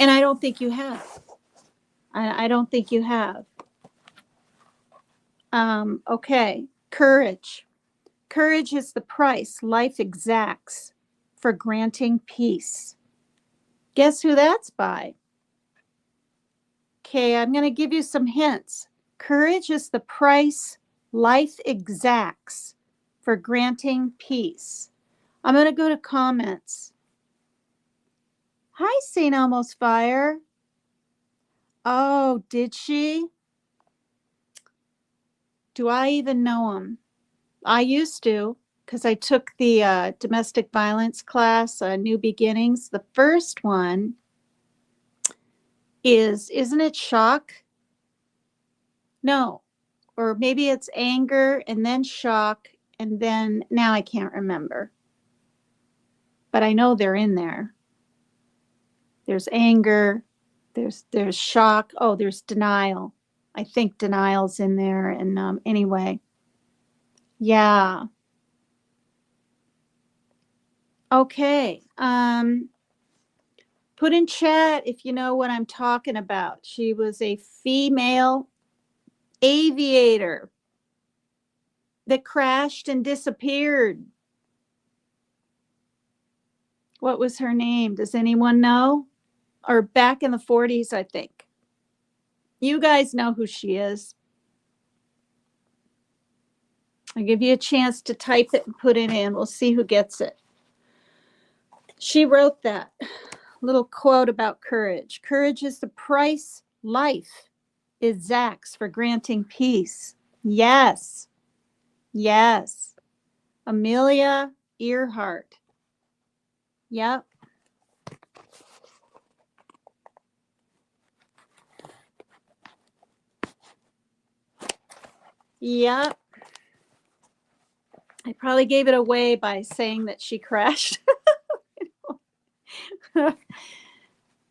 And I don't think you have. I don't think you have. Okay. Courage. Courage is the price life exacts for granting peace. Guess who that's by? Okay, I'm going to give you some hints. Courage is the price life exacts for granting peace. I'm going to go to comments. Hi, St. Elmo's Fire. Oh, did she? Do I even know him? I used to, because I took the domestic violence class, New Beginnings. The first one isn't it shock? No, or maybe it's anger and then shock, and then now I can't remember. But I know they're in there. There's anger, there's shock. Oh, there's denial. I think denial's in there. And anyway, yeah. Okay. Put in chat if you know what I'm talking about. She was a female aviator that crashed and disappeared. What was her name? Does anyone know? Or back in the 40s, I think. You guys know who she is. I'll give you a chance to type it and put it in. We'll see who gets it. She wrote that little quote about courage. Courage is the price life exacts for granting peace. Yes. Yes. Amelia Earhart. Yep. Yep. I probably gave it away by saying that she crashed.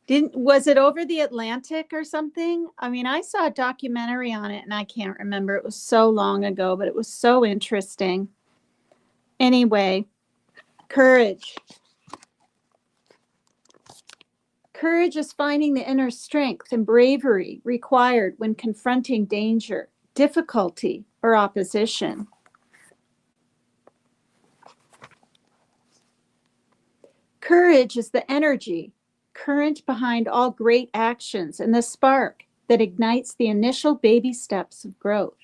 Was it over the Atlantic or something? I mean, I saw a documentary on it and I can't remember. It was so long ago, but it was so interesting. Anyway, courage. Courage is finding the inner strength and bravery required when confronting danger, difficulty, or opposition. Courage is the energy current behind all great actions and the spark that ignites the initial baby steps of growth.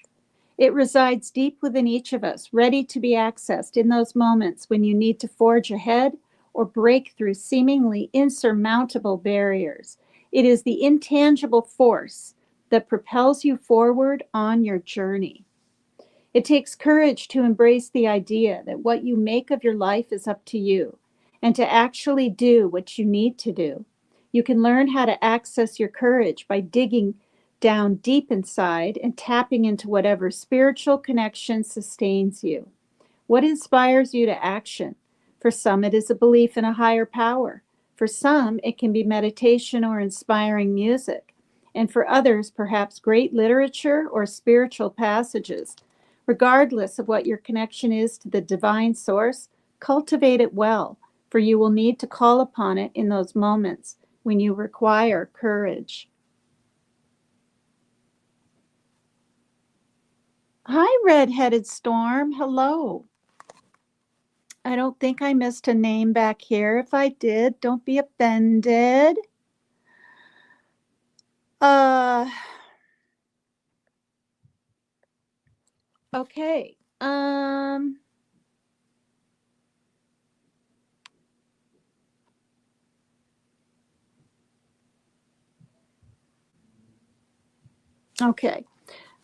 It resides deep within each of us, ready to be accessed in those moments when you need to forge ahead or break through seemingly insurmountable barriers. It is the intangible force that propels you forward on your journey. It takes courage to embrace the idea that what you make of your life is up to you, and to actually do what you need to do. You can learn how to access your courage by digging down deep inside and tapping into whatever spiritual connection sustains you. What inspires you to action? For some, it is a belief in a higher power. For some, it can be meditation or inspiring music. And for others, perhaps great literature or spiritual passages. Regardless of what your connection is to the divine source, cultivate it well, for you will need to call upon it in those moments when you require courage. Hi, Red-Headed Storm. Hello. I don't think I missed a name back here. If I did, don't be offended. Okay. Okay.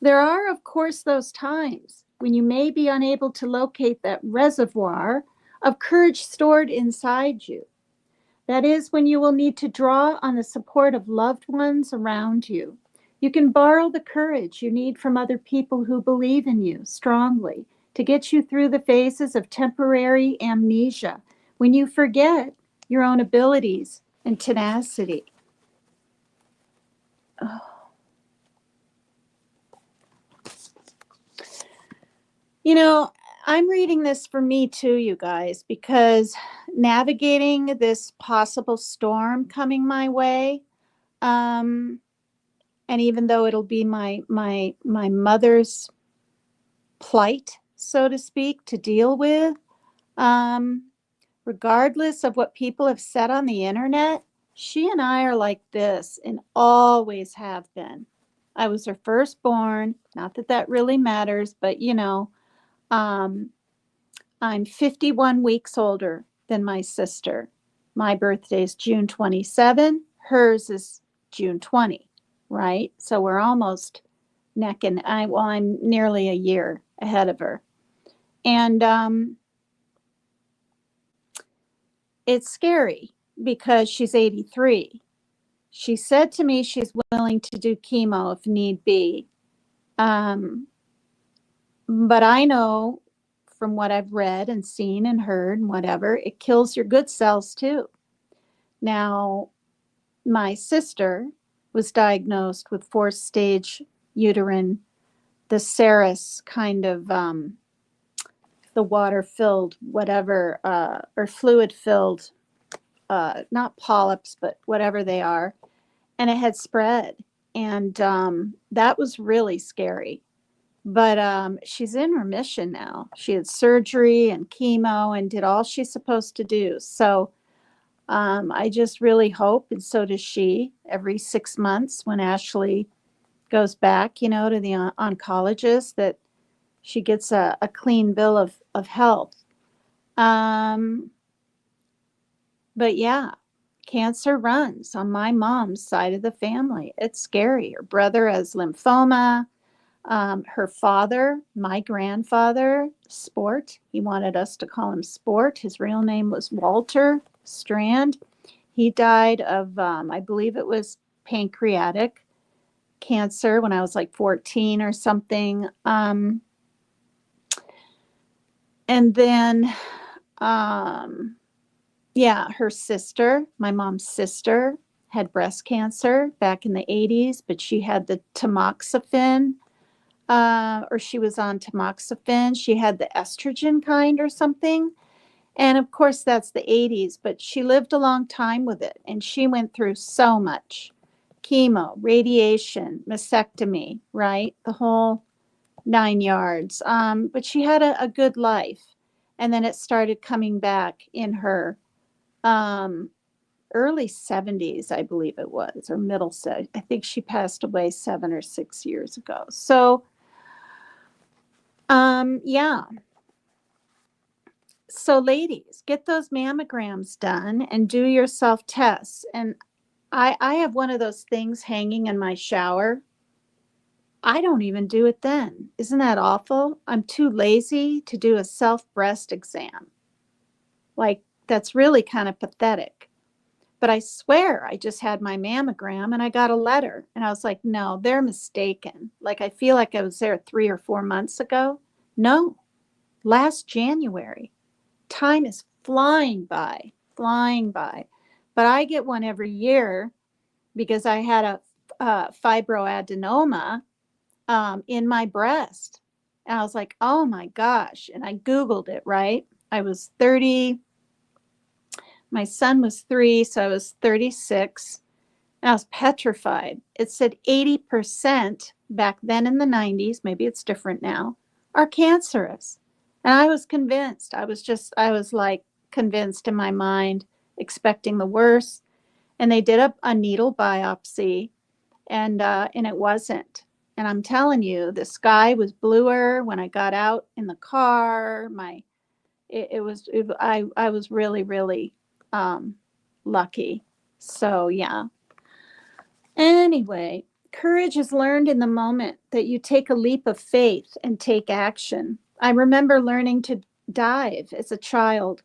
There are, of course, those times when you may be unable to locate that reservoir of courage stored inside you. That is when you will need to draw on the support of loved ones around you. You can borrow the courage you need from other people who believe in you strongly to get you through the phases of temporary amnesia when you forget your own abilities and tenacity. You know, I'm reading this for me too, you guys, because navigating this possible storm coming my way, um, and even though it'll be my mother's plight, so to speak, to deal with, um, regardless of what people have said on the internet, she and I are like this and always have been. I was her firstborn. Not that that really matters, but um, I'm 51 weeks older than my sister. My birthday is June 27. Hers is June 20, right? So we're almost neck and I'm nearly a year ahead of her. And it's scary because she's 83. She said to me she's willing to do chemo if need be. Um, but I know from what I've read and seen and heard and whatever, it kills your good cells too. Now, my sister was diagnosed with fourth stage uterine, the serous kind of the water filled, whatever, or fluid filled, not polyps, but whatever they are. And it had spread. And that was really scary. But she's in remission now. She had surgery and chemo and did all she's supposed to do. So I just really hope, and so does she, every 6 months when Ashley goes back, to the oncologist, that she gets a clean bill of health. But yeah, cancer runs on my mom's side of the family. It's scary. Her brother has lymphoma. Her father, my grandfather, Sport, he wanted us to call him Sport. His real name was Walter Strand. He died of, I believe it was pancreatic cancer when I was like 14 or something. And then, yeah, her sister, my mom's sister, had breast cancer back in the 80s, but she had the tamoxifen, or she was on tamoxifen. She had the estrogen kind or something. And of course, that's the 80s, but she lived a long time with it. And she went through so much chemo, radiation, mastectomy, right? The whole 9 yards. But she had a good life. And then it started coming back in her early 70s, I believe it was, or middle. I think she passed away 7 or 6 years ago. So, yeah. So ladies, get those mammograms done and do your self-tests. And I have one of those things hanging in my shower. I don't even do it then. Isn't that awful? I'm too lazy to do a self-breast exam. Like, that's really kind of pathetic. But I swear I just had my mammogram and I got a letter. And I was like, no, they're mistaken. Like, I feel like I was there 3 or 4 months ago. No, last January. Time is flying by, flying by. But I get one every year because I had a fibroadenoma in my breast. And I was like, oh my gosh. And I Googled it, right? I was 30. My son was 3, so I was 36. And I was petrified. It said 80% back then in the 90s, maybe it's different now, are cancerous. And I was convinced. I was like convinced in my mind, expecting the worst. And they did a needle biopsy, and it wasn't. And I'm telling you, the sky was bluer when I got out in the car. I was really, really lucky. So yeah. Anyway, courage is learned in the moment that you take a leap of faith and take action. I remember learning to dive as a child.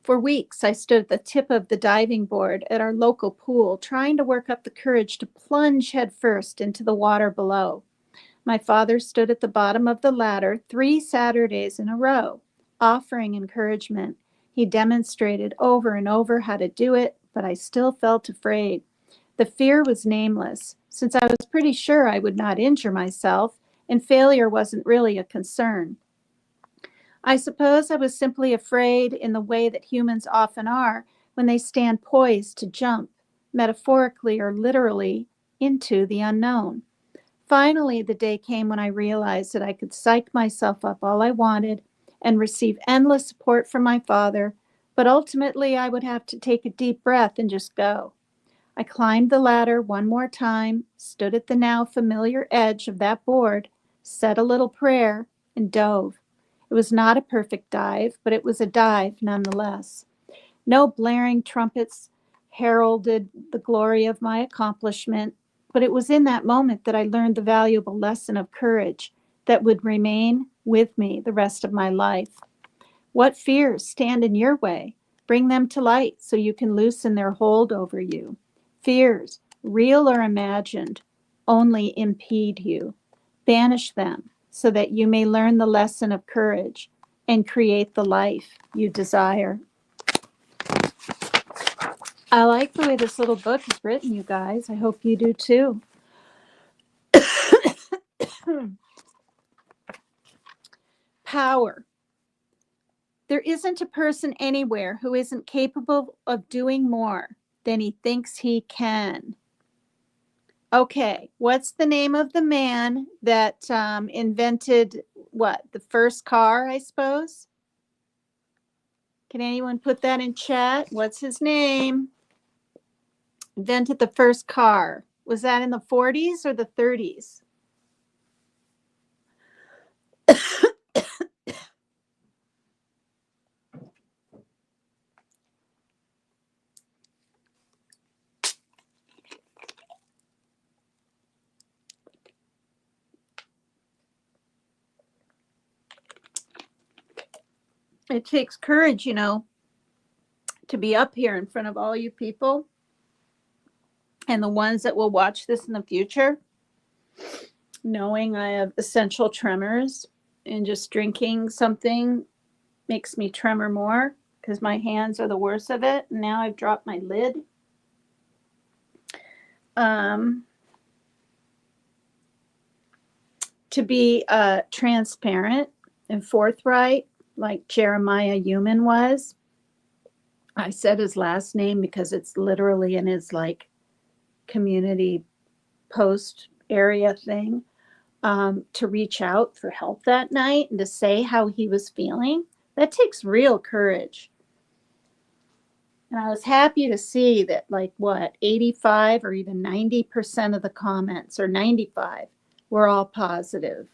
For weeks, I stood at the tip of the diving board at our local pool, trying to work up the courage to plunge headfirst into the water below. My father stood at the bottom of the ladder 3 Saturdays in a row, offering encouragement. He demonstrated over and over how to do it, but I still felt afraid. The fear was nameless. since I was pretty sure I would not injure myself and failure wasn't really a concern. I suppose I was simply afraid in the way that humans often are when they stand poised to jump, metaphorically or literally, into the unknown. Finally, the day came when I realized that I could psych myself up all I wanted and receive endless support from my father, but ultimately I would have to take a deep breath and just go. I climbed the ladder one more time, stood at the now familiar edge of that board, said a little prayer, and dove. It was not a perfect dive, but it was a dive nonetheless. No blaring trumpets heralded the glory of my accomplishment, but it was in that moment that I learned the valuable lesson of courage that would remain with me the rest of my life. What fears stand in your way? Bring them to light so you can loosen their hold over you. Fears, real or imagined, only impede you. Banish them so that you may learn the lesson of courage and create the life you desire. I like the way this little book is written, you guys. I hope you do too. Power. There isn't a person anywhere who isn't capable of doing more than he thinks he can. Okay, what's the name of the man that invented what? The first car, I suppose? Can anyone put that in chat? What's his name? Invented the first car. Was that in the 40s or the 30s? It takes courage, you know, to be up here in front of all you people and the ones that will watch this in the future, knowing I have essential tremors and just drinking something makes me tremor more because my hands are the worst of it. And now I've dropped my lid. To be transparent and forthright, like Jeremiah Human was. I said his last name because it's literally in his like community post area thing, to reach out for help that night and to say how he was feeling. That takes real courage. And I was happy to see that, like, what, 85 or even 90% of the comments, or 95, were all positive.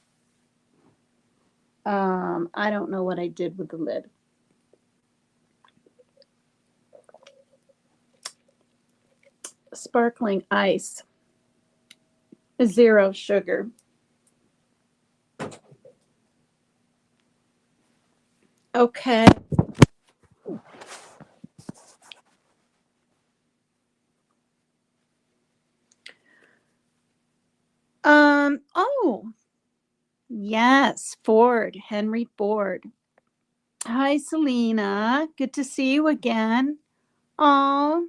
I don't know what I did with the lid. Sparkling ice, 0 sugar. Okay. Oh, yes, Ford, Henry Ford. Hi, Selena. Good to see you again. Oh,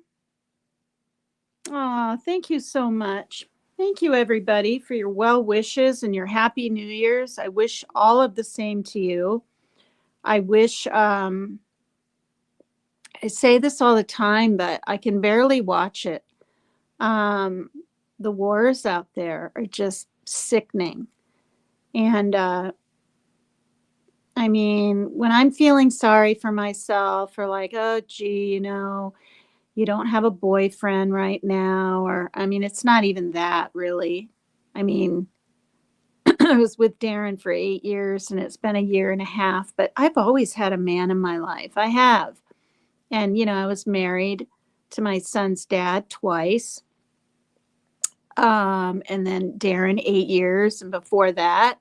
thank you so much. Thank you, everybody, for your well wishes and your happy New Year's. I wish all of the same to you. I wish, I say this all the time, but I can barely watch it. The wars out there are just sickening. And I mean, when I'm feeling sorry for myself, or like, oh, gee, you know, you don't have a boyfriend right now, or I mean, it's not even that really. I mean, I was with Darren for 8 years and it's been a year and a half, but I've always had a man in my life. I have. And, you know, I was married to my son's dad twice. And then Darren 8 years. And before that,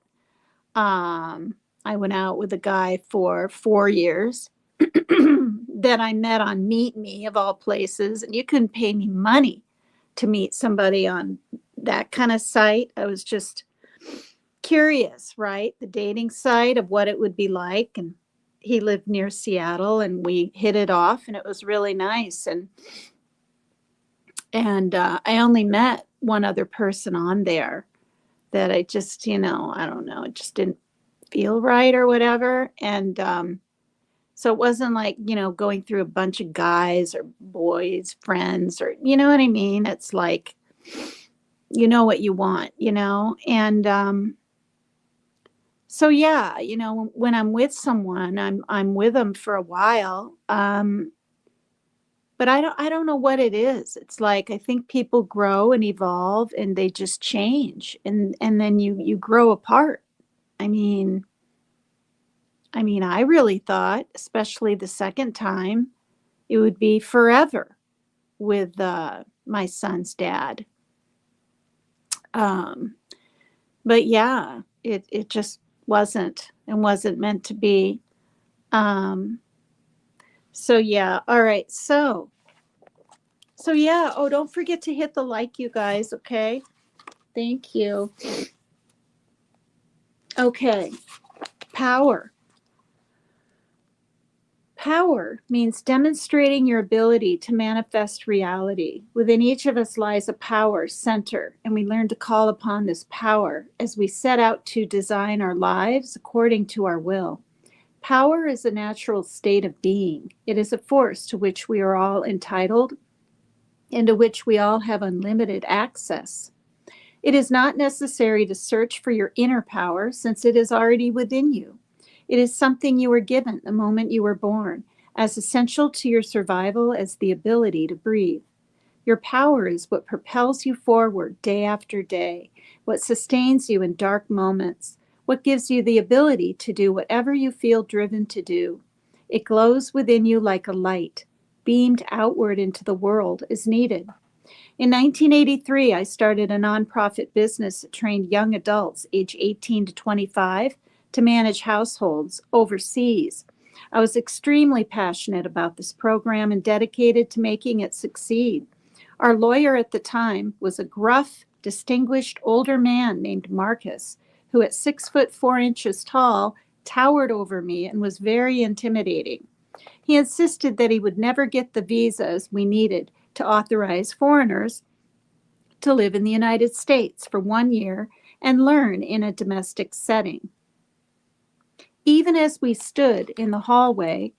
I went out with a guy for 4 years that I met on Meet Me, of all places. And you couldn't pay me money to meet somebody on that kind of site. I was just curious, right? The dating site of what it would be like. And he lived near Seattle and we hit it off and it was really nice. And I only met one other person on there that I just, I don't know, it just didn't feel right or whatever. And so it wasn't like, going through a bunch of guys or boys, friends, or, you know what I mean? It's like, you know what you want, and so yeah, when I'm with someone, I'm with them for a while. But I don't know what it is. It's like I think people grow and evolve and they just change, and then you grow apart. I mean, I really thought, especially the second time, it would be forever with my son's dad. Um, but yeah, it just wasn't and wasn't meant to be. Um, so yeah, all right. So yeah, oh, don't forget to hit the like, you guys, okay? Thank you. Okay, power. Power means demonstrating your ability to manifest reality. Within each of us lies a power center, and we learn to call upon this power as we set out to design our lives according to our will. Power is a natural state of being. It is a force to which we are all entitled and to which we all have unlimited access. It is not necessary to search for your inner power since it is already within you. It is something you were given the moment you were born, as essential to your survival as the ability to breathe. Your power is what propels you forward day after day, what sustains you in dark moments, what gives you the ability to do whatever you feel driven to do. It glows within you like a light, beamed outward into the world as needed. In 1983, I started a nonprofit business that trained young adults age 18 to 25 to manage households overseas. I was extremely passionate about this program and dedicated to making it succeed. Our lawyer at the time was a gruff, distinguished older man named Marcus, who at 6'4" tall towered over me and was very intimidating. He insisted that he would never get the visas we needed to authorize foreigners to live in the United States for 1 year and learn in a domestic setting. Even as we stood in the hallway,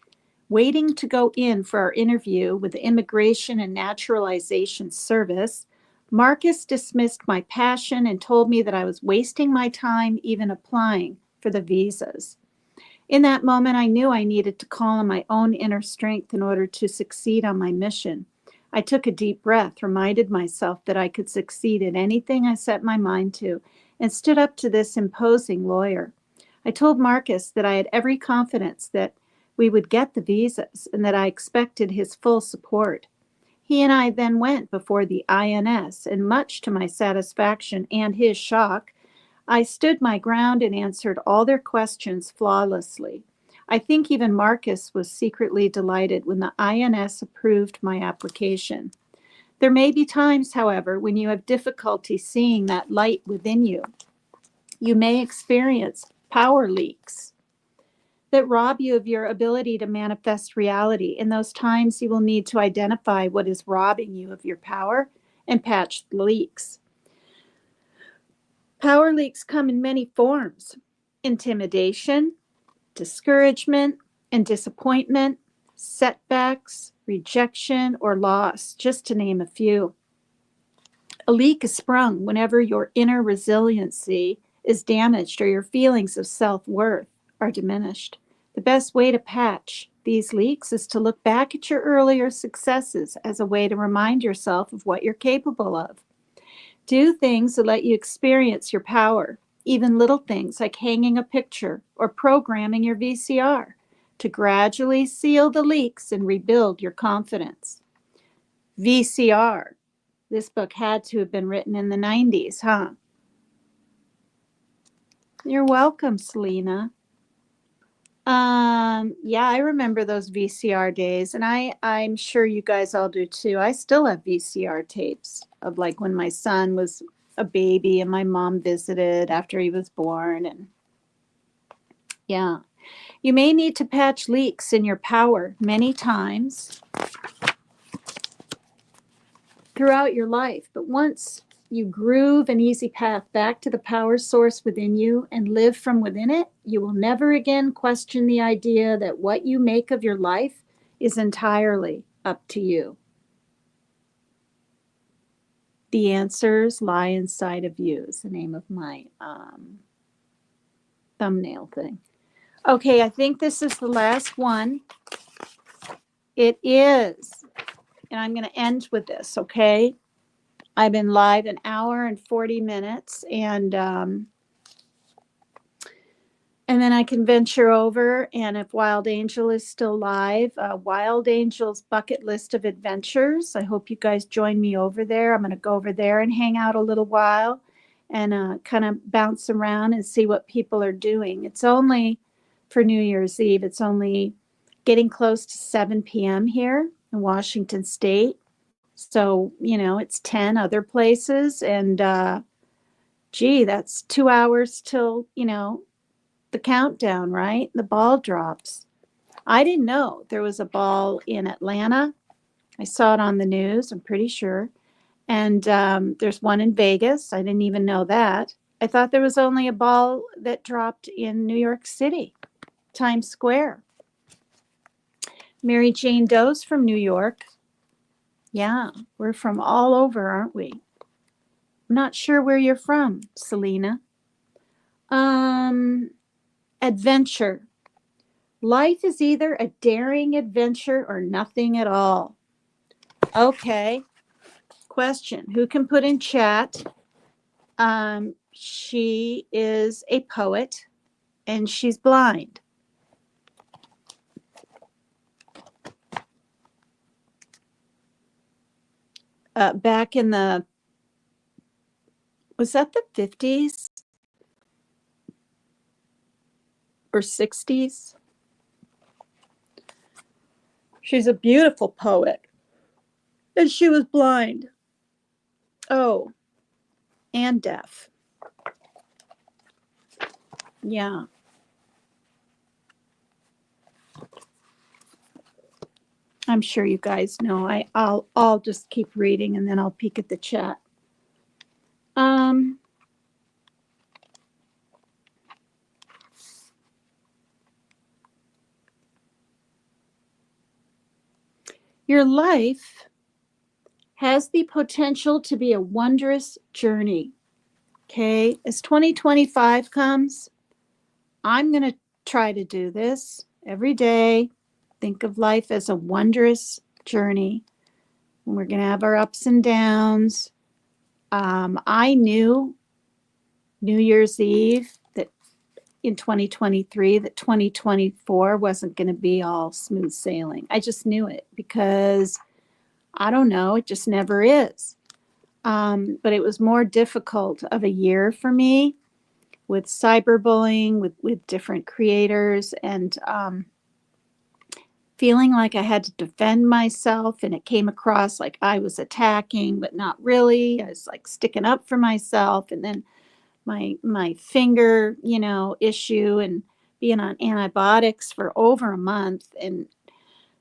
waiting to go in for our interview with the Immigration and Naturalization Service, Marcus dismissed my passion and told me that I was wasting my time even applying for the visas. In that moment, I knew I needed to call on my own inner strength in order to succeed on my mission. I took a deep breath, reminded myself that I could succeed at anything I set my mind to, and stood up to this imposing lawyer. I told Marcus that I had every confidence that we would get the visas and that I expected his full support. He and I then went before the INS, and much to my satisfaction and his shock, I stood my ground and answered all their questions flawlessly. I think even Marcus was secretly delighted when the INS approved my application. There may be times, however, when you have difficulty seeing that light within you. You may experience power leaks that rob you of your ability to manifest reality. In those times, you will need to identify what is robbing you of your power and patch the leaks. Power leaks come in many forms: intimidation, discouragement, and disappointment, setbacks, rejection, or loss, just to name a few. A leak is sprung whenever your inner resiliency is damaged or your feelings of self-worth are diminished. The best way to patch these leaks is to look back at your earlier successes as a way to remind yourself of what you're capable of. Do things that let you experience your power, even little things like hanging a picture or programming your VCR, to gradually seal the leaks and rebuild your confidence. VCR. This book had to have been written in the 90s, huh? You're welcome, Selena. Yeah, I remember those VCR days, and I'm sure you guys all do too. I still have VCR tapes of like when my son was a baby and my mom visited after he was born. And yeah, you may need to patch leaks in your power many times throughout your life, but once you groove an easy path back to the power source within you and live from within it, you will never again question the idea that what you make of your life is entirely up to you. The answers lie inside of you is the name of my thumbnail thing. Okay, I think this is the last one. It is. And I'm going to end with this, okay? I've been live an hour and 40 minutes, and then I can venture over, and if Wild Angel is still live, Wild Angel's Bucket List of Adventures. I hope you guys join me over there. I'm going to go over there and hang out a little while and kind of bounce around and see what people are doing. It's only for New Year's Eve. It's only getting close to 7 p.m. here in Washington State. So, it's 10 other places. And, that's 2 hours till, the countdown, right? The ball drops. I didn't know there was a ball in Atlanta. I saw it on the news, I'm pretty sure. And there's one in Vegas. I didn't even know that. I thought there was only a ball that dropped in New York City, Times Square. Mary Jane Doe's from New York. Yeah, we're from all over, aren't we? I'm not sure where you're from, Selena. Adventure. Life is either a daring adventure or nothing at all. Okay. Question. Who can put in chat? She is a poet and she's blind. Back in was that the 50s or 60s? She's a beautiful poet. And she was blind. Oh, and deaf. Yeah. I'm sure you guys know. I'll just keep reading and then I'll peek at the chat. Your life has the potential to be a wondrous journey. Okay, as 2025 comes, I'm going to try to do this every day. Think of life as a wondrous journey. We're going to have our ups and downs. I knew New Year's Eve that in 2023 that 2024 wasn't going to be all smooth sailing. I just knew it because I don't know, it just never is. But it was more difficult of a year for me with cyberbullying, with different creators, and feeling like I had to defend myself, and it came across like I was attacking, but not really. I was like sticking up for myself, and then my finger, issue, and being on antibiotics for over a month, and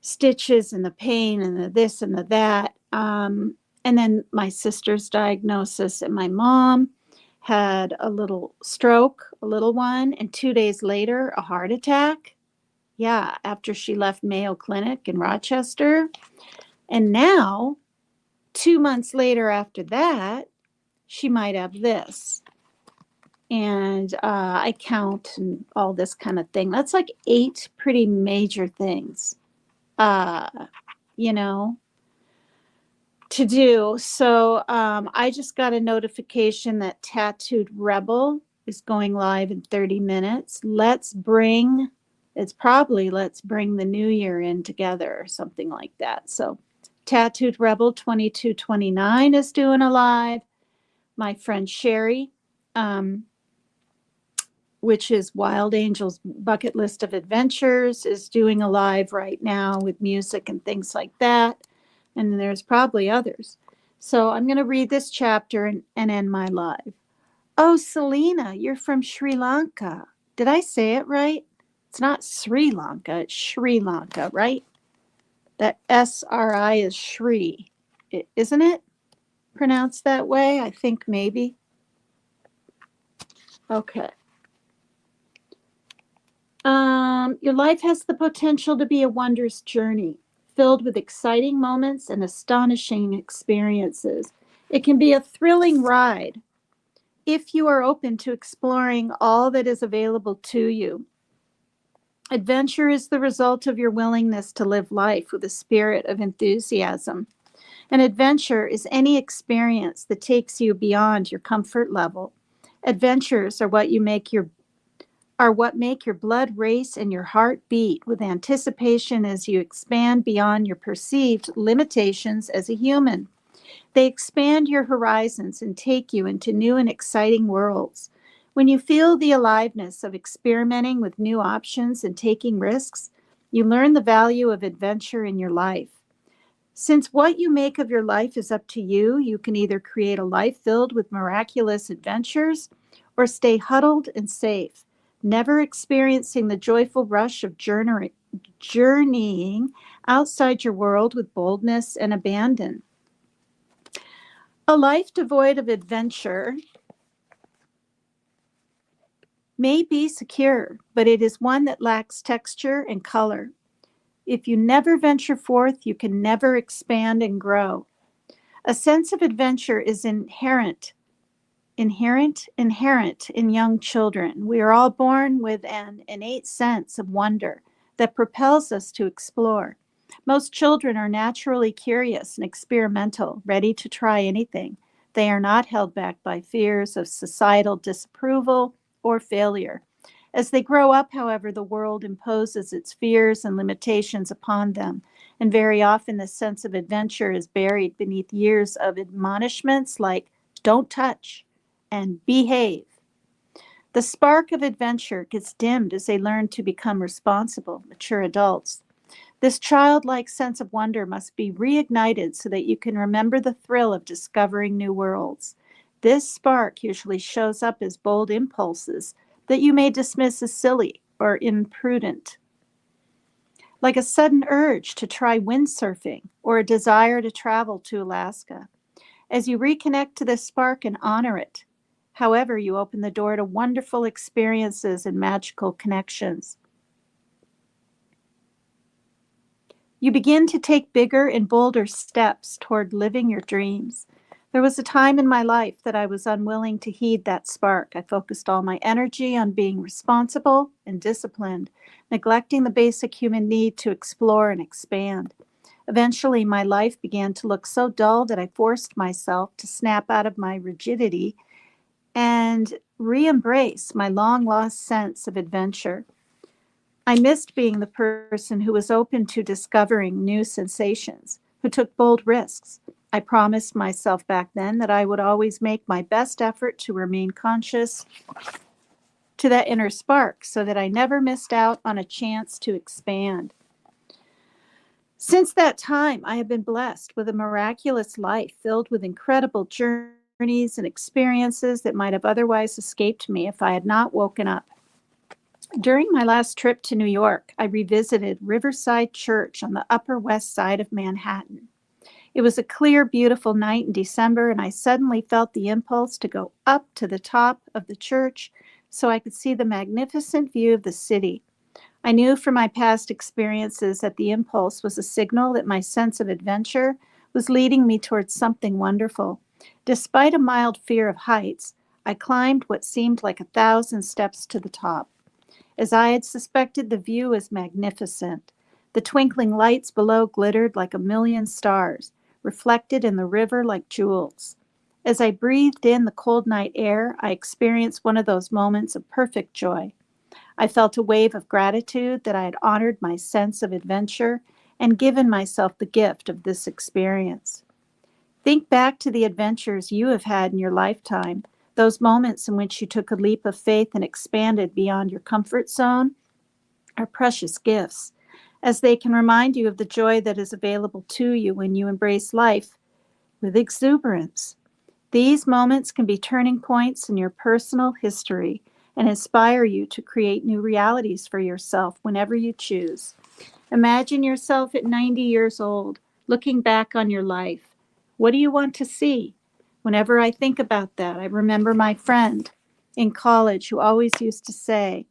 stitches, and the pain, and the this and the that. And then my sister's diagnosis, and my mom had a little stroke, a little one, and 2 days later, a heart attack. Yeah, after she left Mayo Clinic in Rochester. And now, 2 months later after that, she might have this. And I count and all this kind of thing. That's like 8 pretty major things, to do. So I just got a notification that Tattooed Rebel is going live in 30 minutes. Let's bring the new year in together or something like that. So Tattooed Rebel 2229 is doing a live. My friend Sherry, which is Wild Angel's Bucket List of Adventures, is doing a live right now with music and things like that. And there's probably others. So I'm going to read this chapter and end my live. Oh, Selena, you're from Sri Lanka. Did I say it right? It's not Sri Lanka, it's Sri Lanka, right? That SRI is Shri, isn't it? pronounced that way? I think maybe. Okay. Your life has the potential to be a wondrous journey, filled with exciting moments and astonishing experiences. It can be a thrilling ride if you are open to exploring all that is available to you. Adventure is the result of your willingness to live life with a spirit of enthusiasm. An adventure is any experience that takes you beyond your comfort level. Adventures are what make your blood race and your heart beat with anticipation as you expand beyond your perceived limitations as a human. They expand your horizons and take you into new and exciting worlds. When you feel the aliveness of experimenting with new options and taking risks, you learn the value of adventure in your life. Since what you make of your life is up to you, you can either create a life filled with miraculous adventures or stay huddled and safe, never experiencing the joyful rush of journeying outside your world with boldness and abandon. A life devoid of adventure may be secure, but it is one that lacks texture and color. If you never venture forth, you can never expand and grow. A sense of adventure is inherent in young children. We are all born with an innate sense of wonder that propels us to explore. Most children are naturally curious and experimental, ready to try anything. They are not held back by fears of societal disapproval or failure. As they grow up, however, the world imposes its fears and limitations upon them, and very often the sense of adventure is buried beneath years of admonishments like "don't touch" and "behave." The spark of adventure gets dimmed as they learn to become responsible, mature adults. This childlike sense of wonder must be reignited so that you can remember the thrill of discovering new worlds. This spark usually shows up as bold impulses that you may dismiss as silly or imprudent, like a sudden urge to try windsurfing or a desire to travel to Alaska. As you reconnect to this spark and honor it, however, you open the door to wonderful experiences and magical connections. You begin to take bigger and bolder steps toward living your dreams. There was a time in my life that I was unwilling to heed that spark. I focused all my energy on being responsible and disciplined, neglecting the basic human need to explore and expand. Eventually, my life began to look so dull that I forced myself to snap out of my rigidity and re-embrace my long-lost sense of adventure. I missed being the person who was open to discovering new sensations, who took bold risks. I promised myself back then that I would always make my best effort to remain conscious to that inner spark so that I never missed out on a chance to expand. Since that time, I have been blessed with a miraculous life filled with incredible journeys and experiences that might have otherwise escaped me if I had not woken up. During my last trip to New York, I revisited Riverside Church on the Upper West Side of Manhattan. It was a clear, beautiful night in December, and I suddenly felt the impulse to go up to the top of the church so I could see the magnificent view of the city. I knew from my past experiences that the impulse was a signal that my sense of adventure was leading me towards something wonderful. Despite a mild fear of heights, I climbed what seemed like 1,000 steps to the top. As I had suspected, the view was magnificent. The twinkling lights below glittered like 1,000,000 stars, reflected in the river like jewels. As I breathed in the cold night air, I experienced one of those moments of perfect joy. I felt a wave of gratitude that I had honored my sense of adventure and given myself the gift of this experience. Think back to the adventures you have had in your lifetime, those moments in which you took a leap of faith and expanded beyond your comfort zone are precious gifts, as they can remind you of the joy that is available to you when you embrace life with exuberance. These moments can be turning points in your personal history and inspire you to create new realities for yourself whenever you choose. Imagine yourself at 90 years old, looking back on your life. What do you want to see? Whenever I think about that, I remember my friend in college who always used to say,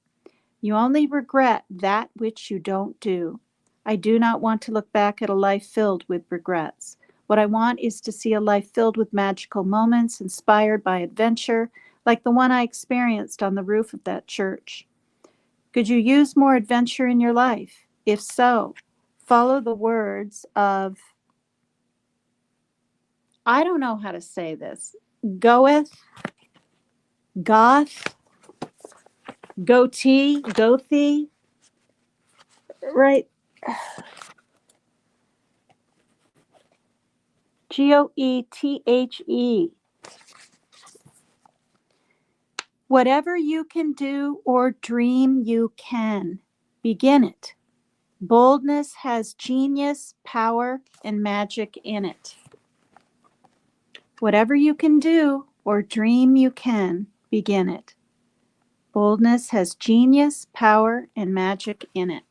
"You only regret that which you don't do." I do not want to look back at a life filled with regrets. What I want is to see a life filled with magical moments, inspired by adventure, like the one I experienced on the roof of that church. Could you use more adventure in your life? If so, follow the words of, I don't know how to say this, goeth, goth, goatee, gothy, right? Goethe. Whatever you can do or dream you can, begin it. Boldness has genius, power, and magic in it. Whatever you can do or dream you can, begin it. Boldness has genius, power, and magic in it.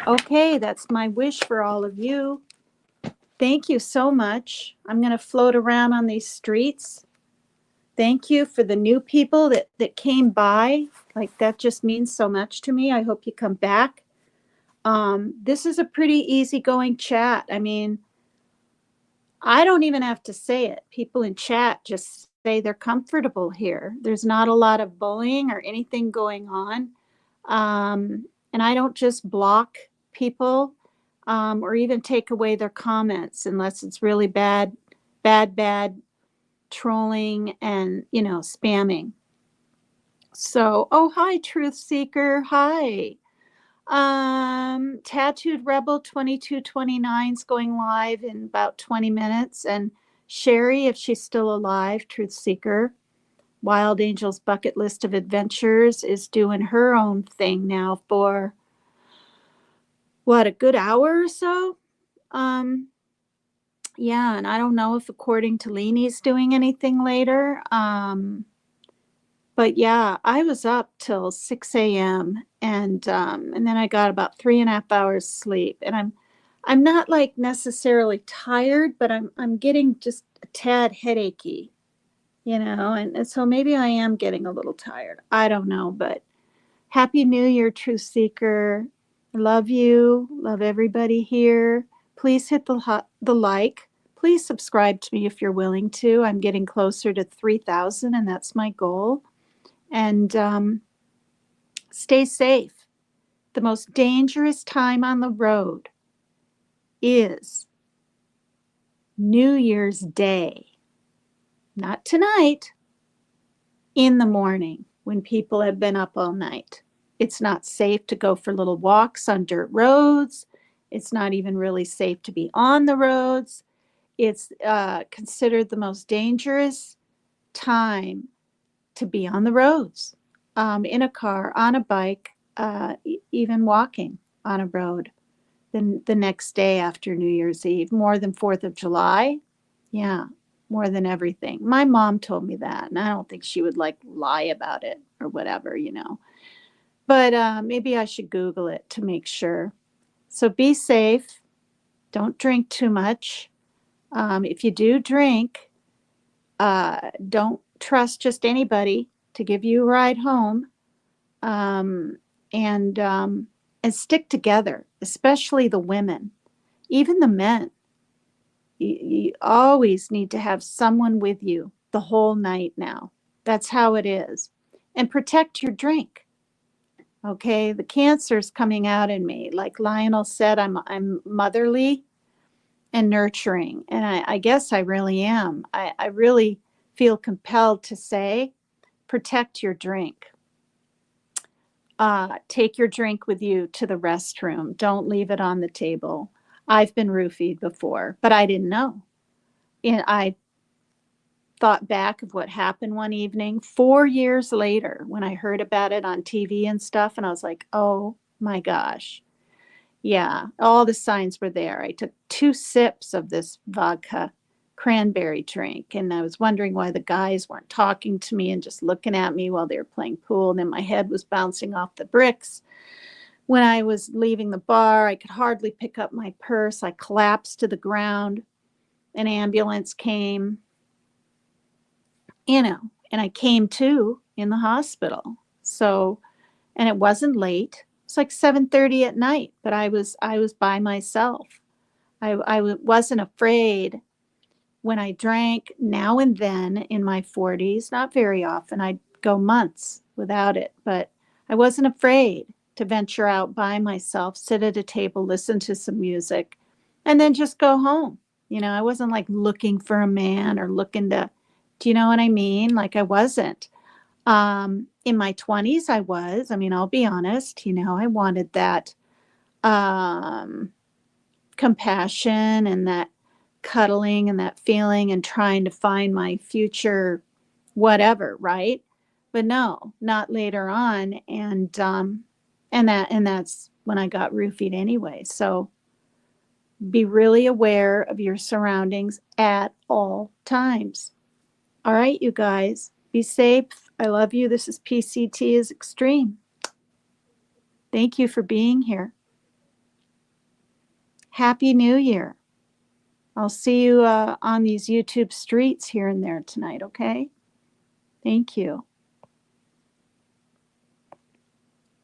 Okay, that's my wish for all of you. Thank you so much. I'm going to float around on these streets. Thank you for the new people that came by. Like, that just means so much to me. I hope you come back. This is a pretty easygoing chat. I mean, I don't even have to say it. People in chat just say they're comfortable here. There's not a lot of bullying or anything going on. And I don't just block people or even take away their comments unless it's really bad trolling and, spamming. So, oh, hi, Truth Seeker. Hi. Tattooed Rebel 2229 is going live in about 20 minutes. And Sherry, if she's still alive, Truth Seeker, Wild Angel's Bucket List of Adventures, is doing her own thing now for, what, a good hour or so? Yeah, and I don't know if according to Leanie's doing anything later. But yeah, I was up till 6 a.m. and then I got about 3.5 hours sleep. And I'm not like necessarily tired, but I'm getting just a tad headachy, and so maybe I am getting a little tired. I don't know, but Happy New Year, Truth Seeker. Love you. Love everybody here. Please hit the like. Please subscribe to me if you're willing to. I'm getting closer to 3,000, and that's my goal. And stay safe. The most dangerous time on the road is New Year's Day. Not tonight, in the morning when people have been up all night. It's not safe to go for little walks on dirt roads. It's not even really safe to be on the roads. It's considered the most dangerous time to be on the roads, in a car, on a bike, even walking on a road. Then the next day after New Year's Eve, more than 4th of July. Yeah, more than everything. My mom told me that, and I don't think she would lie about it or whatever. But maybe I should Google it to make sure. So be safe. Don't drink too much. If you do drink, don't trust just anybody to give you a ride home. And stick together, especially the women, even the men. You always need to have someone with you the whole night now. That's how it is. And protect your drink. Okay, the cancer's coming out in me. Like Lionel said, I'm motherly and nurturing. And I guess I really am. I really feel compelled to say, protect your drink. Take your drink with you to the restroom. Don't leave it on the table. I've been roofied before, but I didn't know. And I thought back of what happened one evening 4 years later when I heard about it on TV and stuff. And I was like, oh my gosh. Yeah, all the signs were there. I took 2 sips of this vodka cranberry drink, and I was wondering why the guys weren't talking to me and just looking at me while they were playing pool. And then my head was bouncing off the bricks. When I was leaving the bar, I could hardly pick up my purse. I collapsed to the ground. An ambulance came. and I came to in the hospital. So, and it wasn't late. It's like 7:30 at night, but I was by myself. Wasn't afraid when I drank now and then in my 40s, not very often. I'd go months without it, but I wasn't afraid to venture out by myself, sit at a table, listen to some music, and then just go home. I wasn't like looking for a man or looking to, do you know what I mean? Like I wasn't. In my 20s, I was. I mean, I'll be honest, I wanted that um, compassion and that cuddling and that feeling and trying to find my future whatever, right? But no, not later on. And that's when I got roofied anyway. So be really aware of your surroundings at all times. All right, you guys, be safe. I love you. This is PCT is Extreme. Thank you for being here. Happy New Year. I'll see you on these YouTube streets here and there tonight, okay? Thank you.